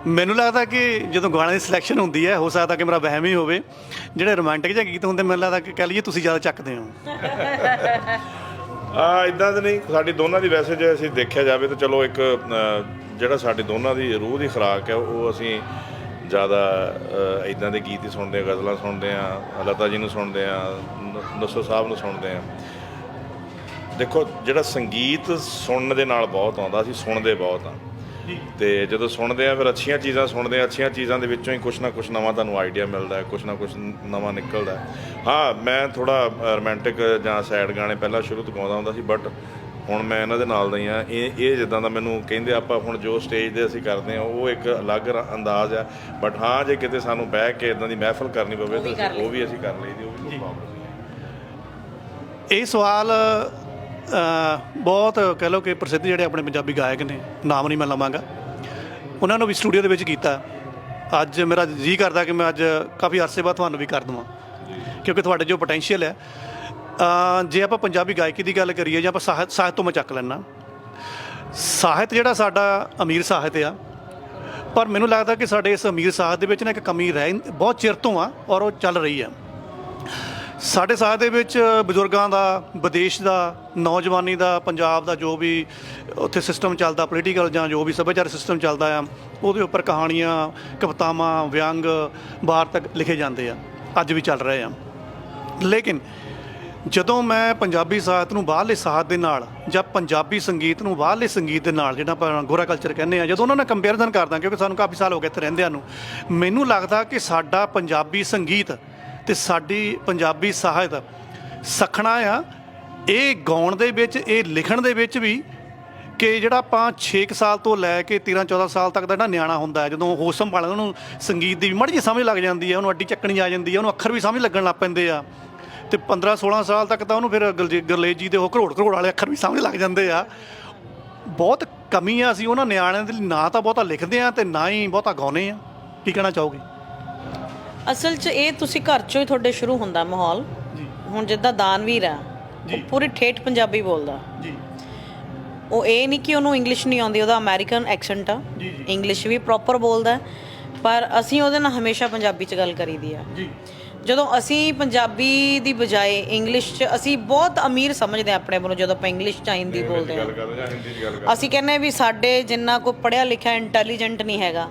ਮੈਨੂੰ ਲੱਗਦਾ ਕਿ ਜਦੋਂ ਗਾਣੇ ਦੀ ਸਿਲੈਕਸ਼ਨ ਹੁੰਦੀ ਹੈ, ਹੋ ਸਕਦਾ ਕਿ ਮੇਰਾ ਵਹਿਮ ਹੀ ਹੋਵੇ, ਜਿਹੜੇ ਰੋਮਾਂਟਿਕ ਜਿਹੇ ਗੀਤ ਹੁੰਦੇ ਮੈਨੂੰ ਲੱਗਦਾ ਕਿ ਕਹਿ ਲਈਏ ਤੁਸੀਂ ਜ਼ਿਆਦਾ ਚੱਕਦੇ ਹੋ। ਇੱਦਾਂ ਤਾਂ ਨਹੀਂ, ਸਾਡੀ ਦੋਨਾਂ ਦੀ ਵੈਸੇ ਜੇ ਅਸੀਂ ਦੇਖਿਆ ਜਾਵੇ ਤਾਂ ਚਲੋ ਇੱਕ ਜਿਹੜਾ ਸਾਡੀ ਦੋਨਾਂ ਦੀ ਰੂਹ ਦੀ ਖੁਰਾਕ ਹੈ ਉਹ ਅਸੀਂ ਜ਼ਿਆਦਾ ਇੱਦਾਂ ਦੇ ਗੀਤ ਹੀ ਸੁਣਦੇ ਹਾਂ, ਗਜ਼ਲਾਂ ਸੁਣਦੇ ਹਾਂ, ਲਤਾ ਜੀ ਨੂੰ ਸੁਣਦੇ ਹਾਂ, ਨਸੋ ਸਾਹਿਬ ਨੂੰ ਸੁਣਦੇ ਹਾਂ। ਦੇਖੋ ਜਿਹੜਾ ਸੰਗੀਤ ਸੁਣਨ ਦੇ ਨਾਲ ਬਹੁਤ ਆਉਂਦਾ, ਅਸੀਂ ਸੁਣਦੇ ਬਹੁਤ ਹਾਂ, ਅਤੇ ਜਦੋਂ ਸੁਣਦੇ ਹਾਂ ਫਿਰ ਅੱਛੀਆਂ ਚੀਜ਼ਾਂ ਸੁਣਦੇ ਹਾਂ, ਅੱਛੀਆਂ ਚੀਜ਼ਾਂ ਦੇ ਵਿੱਚੋਂ ਹੀ ਕੁਛ ਨਾ ਕੁਛ ਨਵਾਂ ਤੁਹਾਨੂੰ ਆਈਡੀਆ ਮਿਲਦਾ, ਕੁਛ ਨਾ ਕੁਛ ਨਵਾਂ ਨਿਕਲਦਾ। ਹਾਂ ਮੈਂ ਥੋੜ੍ਹਾ ਰੋਮਾਂਟਿਕ ਜਾਂ ਸੈਡ ਗਾਣੇ ਪਹਿਲਾਂ ਸ਼ੁਰੂ ਤੋਂ ਗਾਉਂਦਾ ਹੁੰਦਾ ਸੀ, ਬਟ ਹੁਣ ਮੈਂ ਇਹਨਾਂ ਦੇ ਨਾਲ ਦਾ ਹੀ ਹਾਂ। ਇਹ ਜਿੱਦਾਂ ਦਾ ਮੈਨੂੰ ਕਹਿੰਦੇ ਆਪਾਂ ਹੁਣ ਜੋ ਸਟੇਜ 'ਤੇ ਅਸੀਂ ਕਰਦੇ ਹਾਂ ਉਹ ਇੱਕ ਅਲੱਗ ਅੰਦਾਜ਼ ਆ, ਬਟ ਹਾਂ ਜੇ ਕਿਤੇ ਸਾਨੂੰ ਬਹਿ ਕੇ ਇੱਦਾਂ ਦੀ ਮਹਿਫਲ ਕਰਨੀ ਪਵੇ ਤਾਂ ਉਹ ਵੀ ਅਸੀਂ ਕਰ ਲਈਦੀ, ਉਹ ਵੀ ਕੋਈ ਪ੍ਰੋਬਲਮ ਨਹੀਂ। ਇਹ ਸਵਾਲ ਬਹੁਤ ਕਹਿ ਲਓ ਕਿ ਪ੍ਰਸਿੱਧ ਜਿਹੜੇ ਆਪਣੇ ਪੰਜਾਬੀ ਗਾਇਕ ਨੇ, ਨਾਮ ਨਹੀਂ ਮੈਂ ਲਵਾਂਗਾ, ਉਹਨਾਂ ਨੂੰ ਵੀ ਸਟੂਡੀਓ ਦੇ ਵਿੱਚ ਕੀਤਾ। ਅੱਜ ਮੇਰਾ ਜੀਅ ਕਰਦਾ ਕਿ ਮੈਂ ਅੱਜ ਕਾਫੀ ਅਰਸੇ ਬਾਅਦ ਤੁਹਾਨੂੰ ਵੀ ਕਰ ਦੇਵਾਂ, ਕਿਉਂਕਿ ਤੁਹਾਡੇ ਜੋ ਪੋਟੈਂਸ਼ੀਅਲ ਹੈ, ਜੇ ਆਪਾਂ ਪੰਜਾਬੀ ਗਾਇਕੀ ਦੀ ਗੱਲ ਕਰੀਏ ਜਾਂ ਆਪਾਂ ਸਾਹਿਤ ਤੋਂ ਮੈਂ ਚੱਕ ਲੈਂਦਾ, ਸਾਹਿਤ ਜਿਹੜਾ ਸਾਡਾ ਅਮੀਰ ਸਾਹਿਤ ਆ, ਪਰ ਮੈਨੂੰ ਲੱਗਦਾ ਕਿ ਸਾਡੇ ਇਸ ਅਮੀਰ ਸਾਹਿਤ ਦੇ ਵਿੱਚ ਨਾ ਇੱਕ ਕਮੀ ਬਹੁਤ ਚਿਰ ਤੋਂ ਆ ਔਰ ਉਹ ਚੱਲ ਰਹੀ ਆ। ਸਾਡੇ ਸਾਹਿਤ ਦੇ ਵਿੱਚ ਬਜ਼ੁਰਗਾਂ ਦਾ, ਵਿਦੇਸ਼ ਦਾ, ਨੌਜਵਾਨੀ ਦਾ, ਪੰਜਾਬ ਦਾ ਜੋ ਵੀ ਉੱਥੇ ਸਿਸਟਮ ਚੱਲਦਾ ਪੋਲੀਟੀਕਲ ਜਾਂ ਜੋ ਵੀ ਸੱਭਿਆਚਾਰਕ ਸਿਸਟਮ ਚੱਲਦਾ ਆ, ਉਹਦੇ ਉੱਪਰ ਕਹਾਣੀਆਂ, ਕਵਿਤਾਵਾਂ, ਵਿਅੰਗ, ਵਾਰਤਕ ਲਿਖੇ ਜਾਂਦੇ ਆ, ਅੱਜ ਵੀ ਚੱਲ ਰਹੇ ਆ। ਲੇਕਿਨ ਜਦੋਂ ਮੈਂ ਪੰਜਾਬੀ ਸਾਹਿਤ ਨੂੰ ਬਾਹਰਲੇ ਸਾਹਿਤ ਦੇ ਨਾਲ ਜਾਂ ਪੰਜਾਬੀ ਸੰਗੀਤ ਨੂੰ ਬਾਹਰਲੇ ਸੰਗੀਤ ਦੇ ਨਾਲ, ਜਿਹੜਾ ਆਪਾਂ ਗੋਰਾ ਕਲਚਰ ਕਹਿੰਦੇ ਆ, ਜਦੋਂ ਉਹਨਾਂ ਨਾਲ ਕੰਪੈਰੀਜ਼ਨ ਕਰਦਾ, ਕਿਉਂਕਿ ਸਾਨੂੰ ਕਾਫੀ ਸਾਲ ਹੋ ਗਏ ਇੱਥੇ ਰਹਿੰਦਿਆਂ ਨੂੰ, ਮੈਨੂੰ ਲੱਗਦਾ ਕਿ ਸਾਡਾ ਪੰਜਾਬੀ ਸੰਗੀਤ ਅਤੇ ਸਾਡੀ ਪੰਜਾਬੀ ਸਾਹਿਤ ਸਖਣਾ ਆ, ਇਹ ਗਾਉਣ ਦੇ ਵਿੱਚ, ਇਹ ਲਿਖਣ ਦੇ ਵਿੱਚ ਵੀ, ਕਿ ਜਿਹੜਾ ਆਪਾਂ 6 ਸਾਲ ਤੋਂ ਲੈ ਕੇ 13-14 ਸਾਲ ਤੱਕ ਦਾ ਜਿਹੜਾ ਨਿਆਣਾ ਹੁੰਦਾ ਹੈ, ਜਦੋਂ ਹੋਸ਼ ਸੰਭਾਲਦਾ ਉਹਨੂੰ ਸੰਗੀਤ ਦੀ ਵੀ ਮਾੜੀ ਜਿਹੀ ਸਮਝ ਲੱਗ ਜਾਂਦੀ ਹੈ, ਉਹਨੂੰ ਅੱਡੀ ਚੱਕਣੀ ਆ ਜਾਂਦੀ ਹੈ, ਉਹਨੂੰ ਅੱਖਰ ਵੀ ਸਮਝ ਲੱਗਣ ਲੱਗ ਪੈਂਦੇ ਆ, ਅਤੇ 15-16 ਸਾਲ ਤੱਕ ਤਾਂ ਉਹਨੂੰ ਫਿਰ ਗੁਰਲੇਜ ਜੀ ਦੇ ਉਹ ਕਰੋੜ ਵਾਲੇ ਅੱਖਰ ਵੀ ਸਮਝ ਲੱਗ ਜਾਂਦੇ ਆ। ਬਹੁਤ ਕਮੀ ਆ, ਅਸੀਂ ਉਹਨਾਂ ਨਿਆਣਿਆਂ ਦੇ ਲਈ ਨਾ ਤਾਂ ਬਹੁਤਾ ਲਿਖਦੇ ਹਾਂ ਅਤੇ ਨਾ ਹੀ ਬਹੁਤਾ ਗਾਉਂਦੇ ਹਾਂ। ਕੀ ਕਹਿਣਾ ਚਾਹੋਗੇ? ਅਸਲ 'ਚ ਇਹ ਤੁਸੀਂ ਘਰ 'ਚੋਂ ਹੀ ਤੁਹਾਡੇ ਸ਼ੁਰੂ ਹੁੰਦਾ ਮਾਹੌਲ। ਹੁਣ ਜਿੱਦਾਂ ਦਾਨਵੀਰ ਆ, ਉਹ ਪੂਰੀ ਠੇਠ ਪੰਜਾਬੀ ਬੋਲਦਾ ਜੀ, ਉਹ ਇਹ ਨਹੀਂ ਕਿ ਉਹਨੂੰ ਇੰਗਲਿਸ਼ ਨਹੀਂ ਆਉਂਦੀ, ਉਹਦਾ ਅਮਰੀਕਨ ਐਕਸੈਂਟ ਆ, ਇੰਗਲਿਸ਼ ਵੀ ਪ੍ਰੋਪਰ ਬੋਲਦਾ, ਪਰ ਅਸੀਂ ਉਹਦੇ ਨਾਲ ਹਮੇਸ਼ਾ ਪੰਜਾਬੀ 'ਚ ਗੱਲ ਕਰੀਦੀ ਆ। ਜਦੋਂ ਅਸੀਂ ਪੰਜਾਬੀ ਦੀ ਬਜਾਏ ਇੰਗਲਿਸ਼ 'ਚ, ਅਸੀਂ ਬਹੁਤ ਅਮੀਰ ਸਮਝਦੇ ਹਾਂ ਆਪਣੇ ਆਪ ਨੂੰ ਜਦੋਂ ਆਪਾਂ ਇੰਗਲਿਸ਼ 'ਚ ਹਿੰਦੀ ਬੋਲਦੇ ਹਾਂ। ਅਸੀਂ ਕਹਿੰਦੇ ਵੀ ਸਾਡੇ ਜਿੰਨਾ ਕੋਈ ਪੜ੍ਹਿਆ ਲਿਖਿਆ ਇੰਟੈਲੀਜੈਂਟ ਨਹੀਂ ਹੈਗਾ,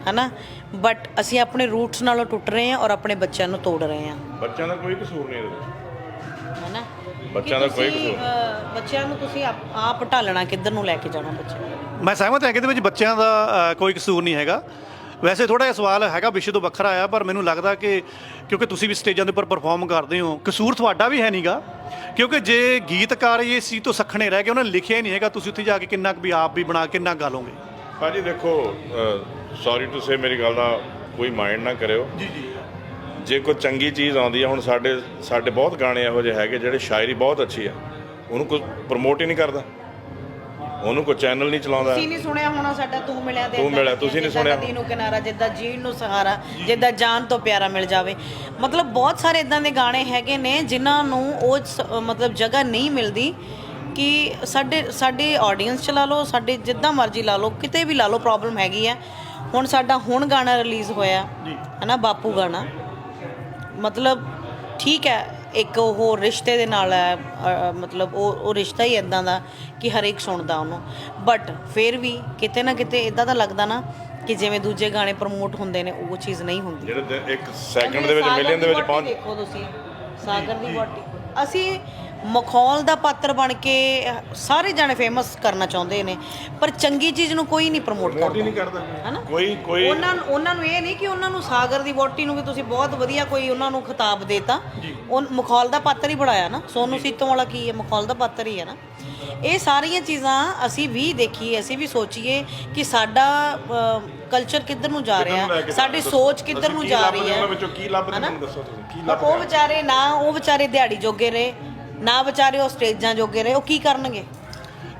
ਹੈ ਨਾ, ਬਟ ਅਸੀਂ ਆਪਣੇ ਰੂਟਸ ਨਾਲੋਂ ਟੁੱਟ ਰਹੇ ਹਾਂ ਔਰ ਆਪਣੇ ਬੱਚਿਆਂ ਨੂੰ ਤੋੜ ਰਹੇ ਹਾਂ। ਬੱਚਿਆਂ ਦਾ ਕੋਈ ਕਸੂਰ ਨਹੀਂ ਇਹਦੇ, ਹੈ ਨਾ, ਬੱਚਿਆਂ ਦਾ ਕੋਈ ਕਸੂਰ। ਬੱਚਿਆਂ ਨੂੰ ਤੁਸੀਂ ਆਪ ਢਾਲਣਾ, ਕਿੱਧਰ ਨੂੰ ਲੈ ਕੇ ਜਾਣਾ ਬੱਚਿਆਂ ਨੂੰ। ਮੈਂ ਸਹਿਮਤ ਹਾਂ ਕਿ ਇਹਦੇ ਵਿੱਚ ਬੱਚਿਆਂ ਦਾ ਕੋਈ ਕਸੂਰ ਨਹੀਂ ਹੈਗਾ। ਵੈਸੇ ਥੋੜ੍ਹਾ ਜਿਹਾ ਸਵਾਲ ਹੈਗਾ, ਵਿਸ਼ੇ ਤੋਂ ਵੱਖਰਾ ਆ, ਪਰ ਮੈਨੂੰ ਲੱਗਦਾ ਕਿ ਕਿਉਂਕਿ ਤੁਸੀਂ ਵੀ ਸਟੇਜਾਂ ਦੇ ਉੱਪਰ ਪਰਫਾਰਮ ਕਰਦੇ ਹੋ, ਕਸੂਰ ਤੁਹਾਡਾ ਵੀ ਹੈ ਨਹੀਂਗਾ, ਕਿਉਂਕਿ ਜੇ ਗੀਤਕਾਰ ਇਸ ਚੀਜ਼ ਤੋਂ ਸੱਖਣੇ ਰਹਿ ਕੇ ਉਹਨਾਂ ਨੇ ਲਿਖਿਆ ਹੀ ਨਹੀਂ ਹੈਗਾ, ਤੁਸੀਂ ਉੱਥੇ ਜਾ ਕੇ ਕਿੰਨਾ ਕੁ ਵੀ ਆਪ ਵੀ ਬਣਾ ਕਿੰਨਾ ਗਾ ਲਓਗੇ। ਭਾਜੀ ਦੇਖੋ, ਸੌਰੀ ਟੂ ਸੇ, ਮੇਰੀ ਗੱਲ ਦਾ ਕੋਈ ਮਾਈਂਡ ਨਾ ਕਰਿਓ ਜੀ। ਜੇ ਕੋਈ ਚੰਗੀ ਚੀਜ਼ ਆਉਂਦੀ ਹੈ, ਹੁਣ ਸਾਡੇ ਬਹੁਤ ਗਾਣੇ ਇਹੋ ਜਿਹੇ ਹੈਗੇ ਜਿਹੜੇ ਸ਼ਾਇਰੀ ਬਹੁਤ ਅੱਛੀ ਆ, ਉਹਨੂੰ ਕੋਈ ਪ੍ਰਮੋਟ ਹੀ ਨਹੀਂ ਕਰਦਾ, ਉਹਨੂੰ ਕੋਈ ਚੈਨਲ ਨਹੀਂ ਚਲਾਉਂਦਾ। ਤੁਸੀਂ ਨਹੀਂ ਸੁਣਿਆ ਹੋਣਾ ਸਾਡਾ ਤੂੰ ਮਿਲਿਆ, ਤੁਸੀਂ ਨਹੀਂ ਸੁਣਿਆ, ਨਦੀ ਨੂੰ ਕਿਨਾਰਾ, ਜਿੱਦਾਂ ਜੀਣ ਨੂੰ ਸਹਾਰਾ, ਜਿੱਦਾਂ ਜਾਨ ਤੋਂ ਪਿਆਰਾ ਮਿਲ ਜਾਵੇ। ਮਤਲਬ ਬਹੁਤ ਸਾਰੇ ਇਦਾਂ ਦੇ ਗਾਣੇ ਹੈਗੇ ਨੇ ਜਿਨ੍ਹਾਂ ਨੂੰ ਉਹ ਮਤਲਬ ਜਗ੍ਹਾ ਨਹੀਂ ਮਿਲਦੀ ਕਿ ਸਾਡੇ ਆਡੀਅנס 'ਚ ਲਾ ਲਓ, ਸਾਡੇ ਜਿੱਦਾਂ ਮਰਜ਼ੀ ਲਾ ਲਓ, ਕਿਤੇ ਵੀ ਲਾ ਲਓ, ਪ੍ਰੋਬਲਮ ਹੈਗੀ ਹੈ। ਹੁਣ ਸਾਡਾ ਗਾਣਾ ਰਿਲੀਜ਼ ਹੋਇਆ ਹੈ ਨਾ, ਬਾਪੂ ਗਾਣਾ, ਮਤਲਬ ਠੀਕ ਹੈ, ਇੱਕ ਉਹ ਰਿਸ਼ਤੇ ਦੇ ਨਾਲ ਹੈ, ਮਤਲਬ ਉਹ ਰਿਸ਼ਤਾ ਹੀ ਇੱਦਾਂ ਦਾ ਕਿ ਹਰੇਕ ਸੁਣਦਾ ਉਹਨੂੰ, ਬਟ ਫਿਰ ਵੀ ਕਿਤੇ ਨਾ ਕਿਤੇ ਇੱਦਾਂ ਦਾ ਲੱਗਦਾ ਨਾ ਕਿ ਜਿਵੇਂ ਦੂਜੇ ਗਾਣੇ ਪ੍ਰਮੋਟ ਹੁੰਦੇ ਨੇ, ਉਹ ਚੀਜ਼ ਨਹੀਂ ਹੁੰਦੀ। ਜਿਹੜੇ 1 ਸੈਕਿੰਡ ਦੇ ਵਿੱਚ ਮਿਲੀਅਨ ਦੇ ਵਿੱਚ ਪਹੁੰਚ, ਦੇਖੋ ਤੁਸੀਂ ਸਾਗਰ ਦੀ ਬੋਟੀ, ਅਸੀਂ ਮਖੌਲ ਦਾ ਪਾਤਰ ਬਣ ਕੇ ਸਾਰੇ ਜਾਣੇ ਫੇਮਸ ਕਰਨਾ ਚਾਹੁੰਦੇ ਨੇ, ਪਰ ਚੰਗੀ ਚੀਜ਼ ਨੂੰ ਕੋਈ ਨਹੀਂ ਪ੍ਰਮੋਟ ਕਰਦਾ, ਨਹੀਂ ਕਰਦਾ ਹਨਾ? ਕੋਈ ਉਹਨਾਂ ਨੂੰ ਇਹ ਨਹੀਂ ਕਿ ਉਹਨਾਂ ਨੂੰ ਸਾਗਰ ਦੀ ਵੋਟੀ ਨੂੰ ਵੀ ਤੁਸੀਂ ਬਹੁਤ ਵਧੀਆ ਕੋਈ ਉਹਨਾਂ ਨੂੰ ਖਿਤਾਬ ਦੇਤਾ, ਉਹ ਮਖੌਲ ਦਾ ਪਾਤਰ ਹੀ ਬਣਾਇਆ ਨਾ। ਸੋਨੂ ਸੀਤੋ ਵਾਲਾ ਕੀ ਹੈ, ਮਖੌਲ ਦਾ ਪਾਤਰ ਹੀ ਹੈ ਨਾ। ਇਹ ਸਾਰੀਆਂ ਚੀਜ਼ਾਂ ਅਸੀਂ ਵੀ ਦੇਖੀਏ, ਅਸੀਂ ਵੀ ਸੋਚੀਏ ਕਿ ਸਾਡਾ ਕਲਚਰ ਕਿੱਧਰ ਨੂੰ ਜਾ ਰਿਹਾ, ਸਾਡੀ ਸੋਚ ਕਿੱਧਰ ਨੂੰ ਜਾ ਰਹੀ ਹੈ। ਉਹਨਾਂ ਵਿੱਚੋਂ ਕੀ ਲੱਭ ਰਹੇ ਮੈਨੂੰ ਦੱਸੋ ਤੁਸੀਂ, ਕੀ ਲੱਭ ਉਹ ਵਿਚਾਰੇ ਨਾ, ਉਹ ਵਿਚਾਰੇ ਦਿਹਾੜੀ ਜੋਗੇ ਰਹੇ ਨਾ, ਵਿਚਾਰੇ ਉਹ ਸਟੇਜਾਂ ਜੋਗੇ ਰਹੇ, ਉਹ ਕੀ ਕਰਨਗੇ?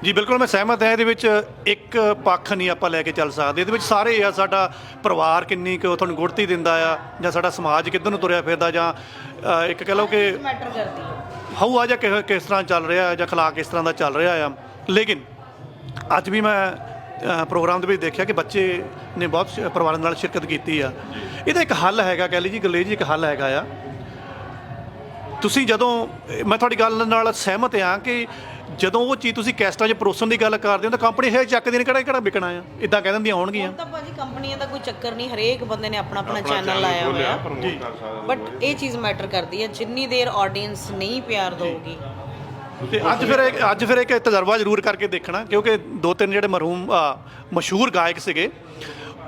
ਜੀ ਬਿਲਕੁਲ ਮੈਂ ਸਹਿਮਤ ਹਾਂ। ਇਹਦੇ ਵਿੱਚ ਇੱਕ ਪੱਖ ਨਹੀਂ ਆਪਾਂ ਲੈ ਕੇ ਚੱਲ ਸਕਦੇ, ਇਹਦੇ ਵਿੱਚ ਸਾਰੇ ਆ। ਸਾਡਾ ਪਰਿਵਾਰ ਕਿੰਨੀ ਕੁ ਤੁਹਾਨੂੰ ਗੁੜਤੀ ਦਿੰਦਾ ਆ, ਜਾਂ ਸਾਡਾ ਸਮਾਜ ਕਿੱਧਰ ਨੂੰ ਤੁਰਿਆ ਫਿਰਦਾ, ਜਾਂ ਇੱਕ ਕਹਿ ਲਓ ਕਿ ਮੈਟਰ ਕਰਦੀ ਹੈ ਹਊਆ ਜਾਂ ਕਿਸ ਤਰ੍ਹਾਂ ਚੱਲ ਰਿਹਾ, ਜਾਂ ਅਖਲਾਕ ਕਿਸ ਤਰ੍ਹਾਂ ਦਾ ਚੱਲ ਰਿਹਾ ਆ। ਲੇਕਿਨ ਅੱਜ ਵੀ ਮੈਂ ਪ੍ਰੋਗਰਾਮ ਦੇ ਵਿੱਚ ਦੇਖਿਆ ਕਿ ਬੱਚੇ ਨੇ ਬਹੁਤ ਪਰਿਵਾਰਾਂ ਨਾਲ ਸ਼ਿਰਕਤ ਕੀਤੀ ਆ। ਇਹਦਾ ਇੱਕ ਹੱਲ ਹੈਗਾ, ਕਹਿ ਲਈ ਜੀ ਗੁਰਲੇਜ ਜੀ, ਇੱਕ ਹੱਲ ਹੈਗਾ ਆ। ਤੁਸੀਂ ਜਦੋਂ, ਮੈਂ ਤੁਹਾਡੀ ਗੱਲ ਨਾਲ ਸਹਿਮਤ ਹਾਂ ਕਿ ਜਦੋਂ ਉਹ ਚੀਜ਼ ਤੁਸੀਂ ਕੈਸਟਾਂ 'ਚ ਪਰੋਸਣ ਦੀ ਗੱਲ ਕਰਦੇ ਹੋ ਤਾਂ ਕੰਪਨੀ ਇਹ ਚੱਕਦੀ ਨੇ ਕਿਹੜਾ ਵਿਕਣਾ ਆ, ਇਦਾਂ ਕਹਿ ਦਿੰਦੀਆਂ ਹੋਣਗੀਆਂ। ਤਾਂ ਭਾਜੀ ਕੰਪਨੀਆਂ ਦਾ ਕੋਈ ਚੱਕਰ ਨਹੀਂ, ਹਰੇਕ ਬੰਦੇ ਨੇ ਆਪਣਾ ਆਪਣਾ ਚੈਨਲ ਲਾਇਆ ਹੋਇਆ, ਬਟ ਇਹ ਚੀਜ਼ ਮੈਟਰ ਕਰਦੀ ਹੈ। ਜਿੰਨੀ ਦੇਰ ਆਡੀਅנס ਨਹੀਂ ਪਿਆਰ ਦਊਗੀ। ਤੇ ਅੱਜ ਫਿਰ ਇੱਕ ਤਜਰਬਾ ਜ਼ਰੂਰ ਕਰਕੇ ਦੇਖਣਾ, ਕਿਉਂਕਿ 2-3 ਜਿਹੜੇ ਮਰਹੂਮ ਮਸ਼ਹੂਰ ਗਾਇਕ ਸੀਗੇ,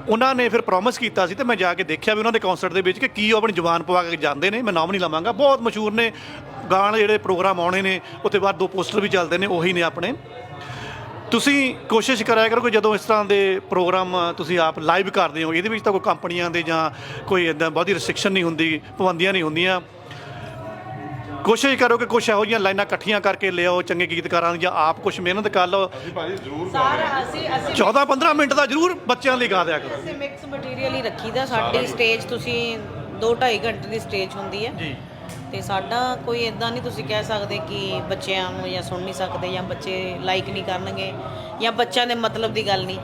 ਉਹਨਾਂ ਨੇ ਫਿਰ ਪ੍ਰੋਮਿਸ ਕੀਤਾ ਸੀ, ਤੇ ਮੈਂ ਜਾ ਕੇ ਦੇਖਿਆ ਵੀ ਉਹਨਾਂ ਦੇ ਕਨਸਰਟ ਦੇ ਵਿੱਚ ਕਿ ਕੀ ਉਹ ਆਪਣੀ ਜ਼ੁਬਾਨ ਪਵਾ ਕੇ ਜਾਂਦੇ ਨੇ। ਮੈਂ ਨਾਮ ਨਹੀਂ ਲਵਾਂਗਾ, ਬਹੁਤ ਮਸ਼ਹੂਰ ਨੇ ਗਾਣੇ, ਜਿਹੜੇ ਪ੍ਰੋਗਰਾਮ ਆਉਣੇ ਨੇ ਉੱਤੇ ਬਾਅਦ 2 ਪੋਸਟਰ ਵੀ ਚੱਲਦੇ ਨੇ, ਉਹੀ ਨੇ ਆਪਣੇ। ਤੁਸੀਂ ਕੋਸ਼ਿਸ਼ ਕਰਿਆ ਕਰੋ ਕਿ ਜਦੋਂ ਇਸ ਤਰ੍ਹਾਂ ਦੇ ਪ੍ਰੋਗਰਾਮ ਤੁਸੀਂ ਆਪ ਲਾਈਵ ਕਰਦੇ ਹੋ, ਇਹਦੇ ਵਿੱਚ ਤਾਂ ਕੋਈ ਕੰਪਨੀਆਂ ਦੇ ਜਾਂ ਕੋਈ ਇੱਦਾਂ ਬਹੁਤੀ ਰਿਸਟ੍ਰਿਕਸ਼ਨ ਨਹੀਂ ਹੁੰਦੀ, ਪਾਬੰਦੀਆਂ ਨਹੀਂ ਹੁੰਦੀਆਂ। ਕੋਸ਼ਿਸ਼ ਕਰੋ ਕਿ ਕੁਛ ਇਹੋ ਜਿਹੀਆਂ ਲਾਈਨਾਂ ਇਕੱਠੀਆਂ ਕਰਕੇ ਲਿਆਓ ਚੰਗੇ ਗੀਤਕਾਰਾਂ ਦੀਆਂ, ਆਪ ਕੁਛ ਮਿਹਨਤ ਕਰ ਲਓ। ਸਾਰਾ ਅਸੀਂ 14-15 ਮਿੰਟ ਦਾ ਜ਼ਰੂਰ ਬੱਚਿਆਂ ਲਈ ਗਾ ਦਿਆ ਕਰੋ। ਅਸੀਂ ਮਿਕਸ ਮਟੀਰੀਅਲ ਹੀ ਰੱਖੀਦਾ। ਸਾਡੀ ਸਟੇਜ ਤੁਸੀਂ 2-2.5 ਘੰਟੇ ਦੀ ਸਟੇਜ ਹੁੰਦੀ ਹੈ ਜੀ, ਤੇ ਸਾਡਾ ਕੋਈ ਇਦਾਂ ਨਹੀਂ ਤੁਸੀਂ ਕਹਿ ਸਕਦੇ ਕਿ ਬੱਚਿਆਂ ਨੂੰ ਜਾਂ ਸੁਣ ਨਹੀਂ ਸਕਦੇ, ਜਾਂ ਬੱਚੇ ਲਾਈਕ ਨਹੀਂ ਕਰਨਗੇ, ਜਾਂ ਬੱਚਿਆਂ ਦੇ ਮਤਲਬ ਦੀ ਗੱਲ ਨਹੀਂ।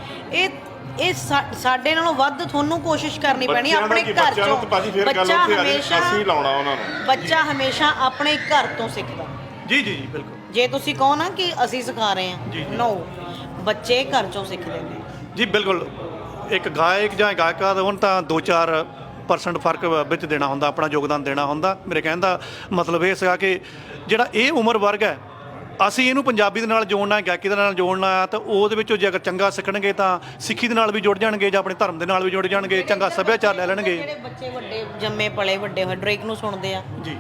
ਇਹ ਸਾਡੇ ਨਾਲੋਂ ਵੱਧ ਤੁਹਾਨੂੰ ਕੋਸ਼ਿਸ਼ ਕਰਨੀ ਪੈਣੀ ਆਪਣੇ ਘਰ ਚੋਂ। ਬੱਚਾ ਹਮੇਸ਼ਾ ਅਸੀਂ ਲਾਉਣਾ ਉਹਨਾਂ ਨੂੰ, ਬੱਚਾ ਹਮੇਸ਼ਾ ਆਪਣੇ ਘਰ ਤੋਂ ਸਿੱਖਦਾ। ਜੀ ਜੀ ਜੀ ਬਿਲਕੁਲ। ਜੇ ਤੁਸੀਂ ਕਹੋ ਨਾ ਕਿ ਅਸੀਂ ਸਿਖਾ ਰਹੇ ਹਾਂ, ਨੋ, ਬੱਚੇ ਘਰ ਚੋਂ ਸਿੱਖਦੇ ਨੇ। ਜੀ ਬਿਲਕੁਲ। ਇੱਕ ਗਾਇਕ ਜਾਂ ਗਾਇਕਾ ਦਾ ਹੁਣ ਤਾਂ 2-4% ਫਰਕ ਵਿੱਚ ਦੇਣਾ ਹੁੰਦਾ, ਆਪਣਾ ਯੋਗਦਾਨ ਦੇਣਾ ਹੁੰਦਾ। ਮੇਰੇ ਕਹਿਣ ਦਾ ਮਤਲਬ ਇਹ ਸੀਗਾ ਕਿ ਜਿਹੜਾ ਇਹ ਉਮਰ ਵਰਗ ਹੈ, ਅਸੀਂ ਇਹਨੂੰ ਪੰਜਾਬੀ ਦੇ ਨਾਲ ਜੋੜਨਾ, ਗਾਇਕੀ ਦੇ ਨਾਲ ਜੋੜਨਾ, ਤਾਂ ਉਹਦੇ ਵਿੱਚੋਂ ਜੇ ਅਗਰ ਚੰਗਾ ਸਿੱਖਣਗੇ ਤਾਂ ਸਿੱਖੀ ਦੇ ਨਾਲ ਵੀ ਜੁੜ ਜਾਣਗੇ, ਜਾਂ ਆਪਣੇ ਧਰਮ ਦੇ ਨਾਲ ਵੀ ਜੁੜ ਜਾਣਗੇ, ਚੰਗਾ ਸੱਭਿਆਚਾਰ ਲੈ ਲੈਣਗੇ। ਜਿਹੜੇ ਬੱਚੇ ਵੱਡੇ ਜੰਮੇ ਪਲੇ ਵੱਡੇ ਹੋਏ ਡਰੇਕ ਨੂੰ ਸੁਣਦੇ ਆ, ਜੀ,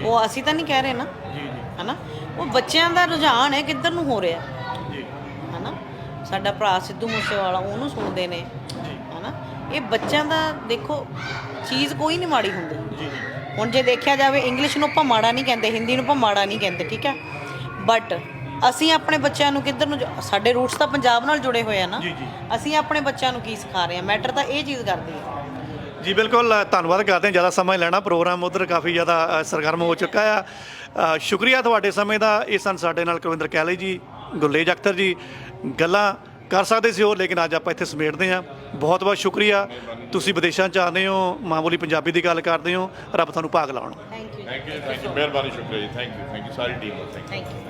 ਉਹ ਅਸੀਂ ਤਾਂ ਨਹੀਂ ਕਹਿ ਰਹੇ ਨਾ, ਜੀ ਜੀ ਹਨਾ? ਉਹ ਬੱਚਿਆਂ ਦਾ ਰੁਝਾਨ ਹੈ ਕਿੱਧਰ ਨੂੰ ਹੋ ਰਿਹਾ, ਜੀ, ਹਨਾ? ਸਾਡਾ ਭਰਾ ਸਿੱਧੂ ਮੂਸੇਵਾਲਾ, ਉਹਨੂੰ ਸੁਣਦੇ ਨੇ, ਹਨਾ? ਇਹ ਬੱਚਿਆਂ ਦਾ ਦੇਖੋ, ਚੀਜ਼ ਕੋਈ ਨਹੀਂ ਮਾੜੀ ਹੁੰਦੀ। ਜੀ। ਹੁਣ ਜੇ ਦੇਖਿਆ ਜਾਵੇ, ਇੰਗਲਿਸ਼ ਨੂੰ ਆਪਾਂ ਮਾੜਾ ਨਹੀਂ ਕਹਿੰਦੇ, ਹਿੰਦੀ ਨੂੰ ਆਪਾਂ ਮਾੜਾ ਨਹੀਂ ਕਹਿੰਦੇ, ਠੀਕ ਹੈ? ਬਟ ਅਸੀਂ ਆਪਣੇ ਬੱਚਿਆਂ ਨੂੰ ਕਿੱਧਰ ਨੂੰ, ਸਾਡੇ ਰੂਟਸ ਤਾਂ ਪੰਜਾਬ ਨਾਲ ਜੁੜੇ ਹੋਏ ਆ ਨਾ, ਅਸੀਂ ਆਪਣੇ ਬੱਚਿਆਂ ਨੂੰ ਕੀ ਸਿਖਾ ਰਹੇ ਹਾਂ, ਮੈਟਰ ਤਾਂ ਇਹ ਚੀਜ਼ ਕਰਦੀ ਹੈ। ਜੀ ਬਿਲਕੁਲ, ਧੰਨਵਾਦ ਕਰਦੇ ਹਾਂ। ਜ਼ਿਆਦਾ ਸਮਾਂ ਲੈਣਾ, ਪ੍ਰੋਗਰਾਮ ਉਧਰ ਕਾਫੀ ਜ਼ਿਆਦਾ ਸਰਗਰਮ ਹੋ ਚੁੱਕਾ ਆ। ਸ਼ੁਕਰੀਆ ਤੁਹਾਡੇ ਸਮੇਂ ਦਾ। ਇਹ ਸਨ ਸਾਡੇ ਨਾਲ ਕੁਲਵਿੰਦਰ ਕੈਲੇ ਜੀ, ਗੁਰਲੇਜ ਅਖਤਰ ਜੀ। ਗੱਲਾਂ ਕਰ ਸਕਦੇ ਸੀ ਉਹ, ਲੇਕਿਨ ਅੱਜ ਆਪਾਂ ਇੱਥੇ ਸਮੇਟਦੇ ਹਾਂ। ਬਹੁਤ ਬਹੁਤ ਸ਼ੁਕਰੀਆ। ਤੁਸੀਂ ਵਿਦੇਸ਼ਾਂ 'ਚ ਆਉਂਦੇ ਹੋ, ਮਾਮੂਲੀ ਪੰਜਾਬੀ ਦੀ ਗੱਲ ਕਰਦੇ ਹੋ। ਰੱਬ ਤੁਹਾਨੂੰ ਭਾਗ ਲਾਉਣ। ਥੈਂਕ ਯੂ, ਮਿਹਰਬਾਨੀ, ਸ਼ੁਕਰੀਆ ਜੀ, thank you sorry team the, thank you.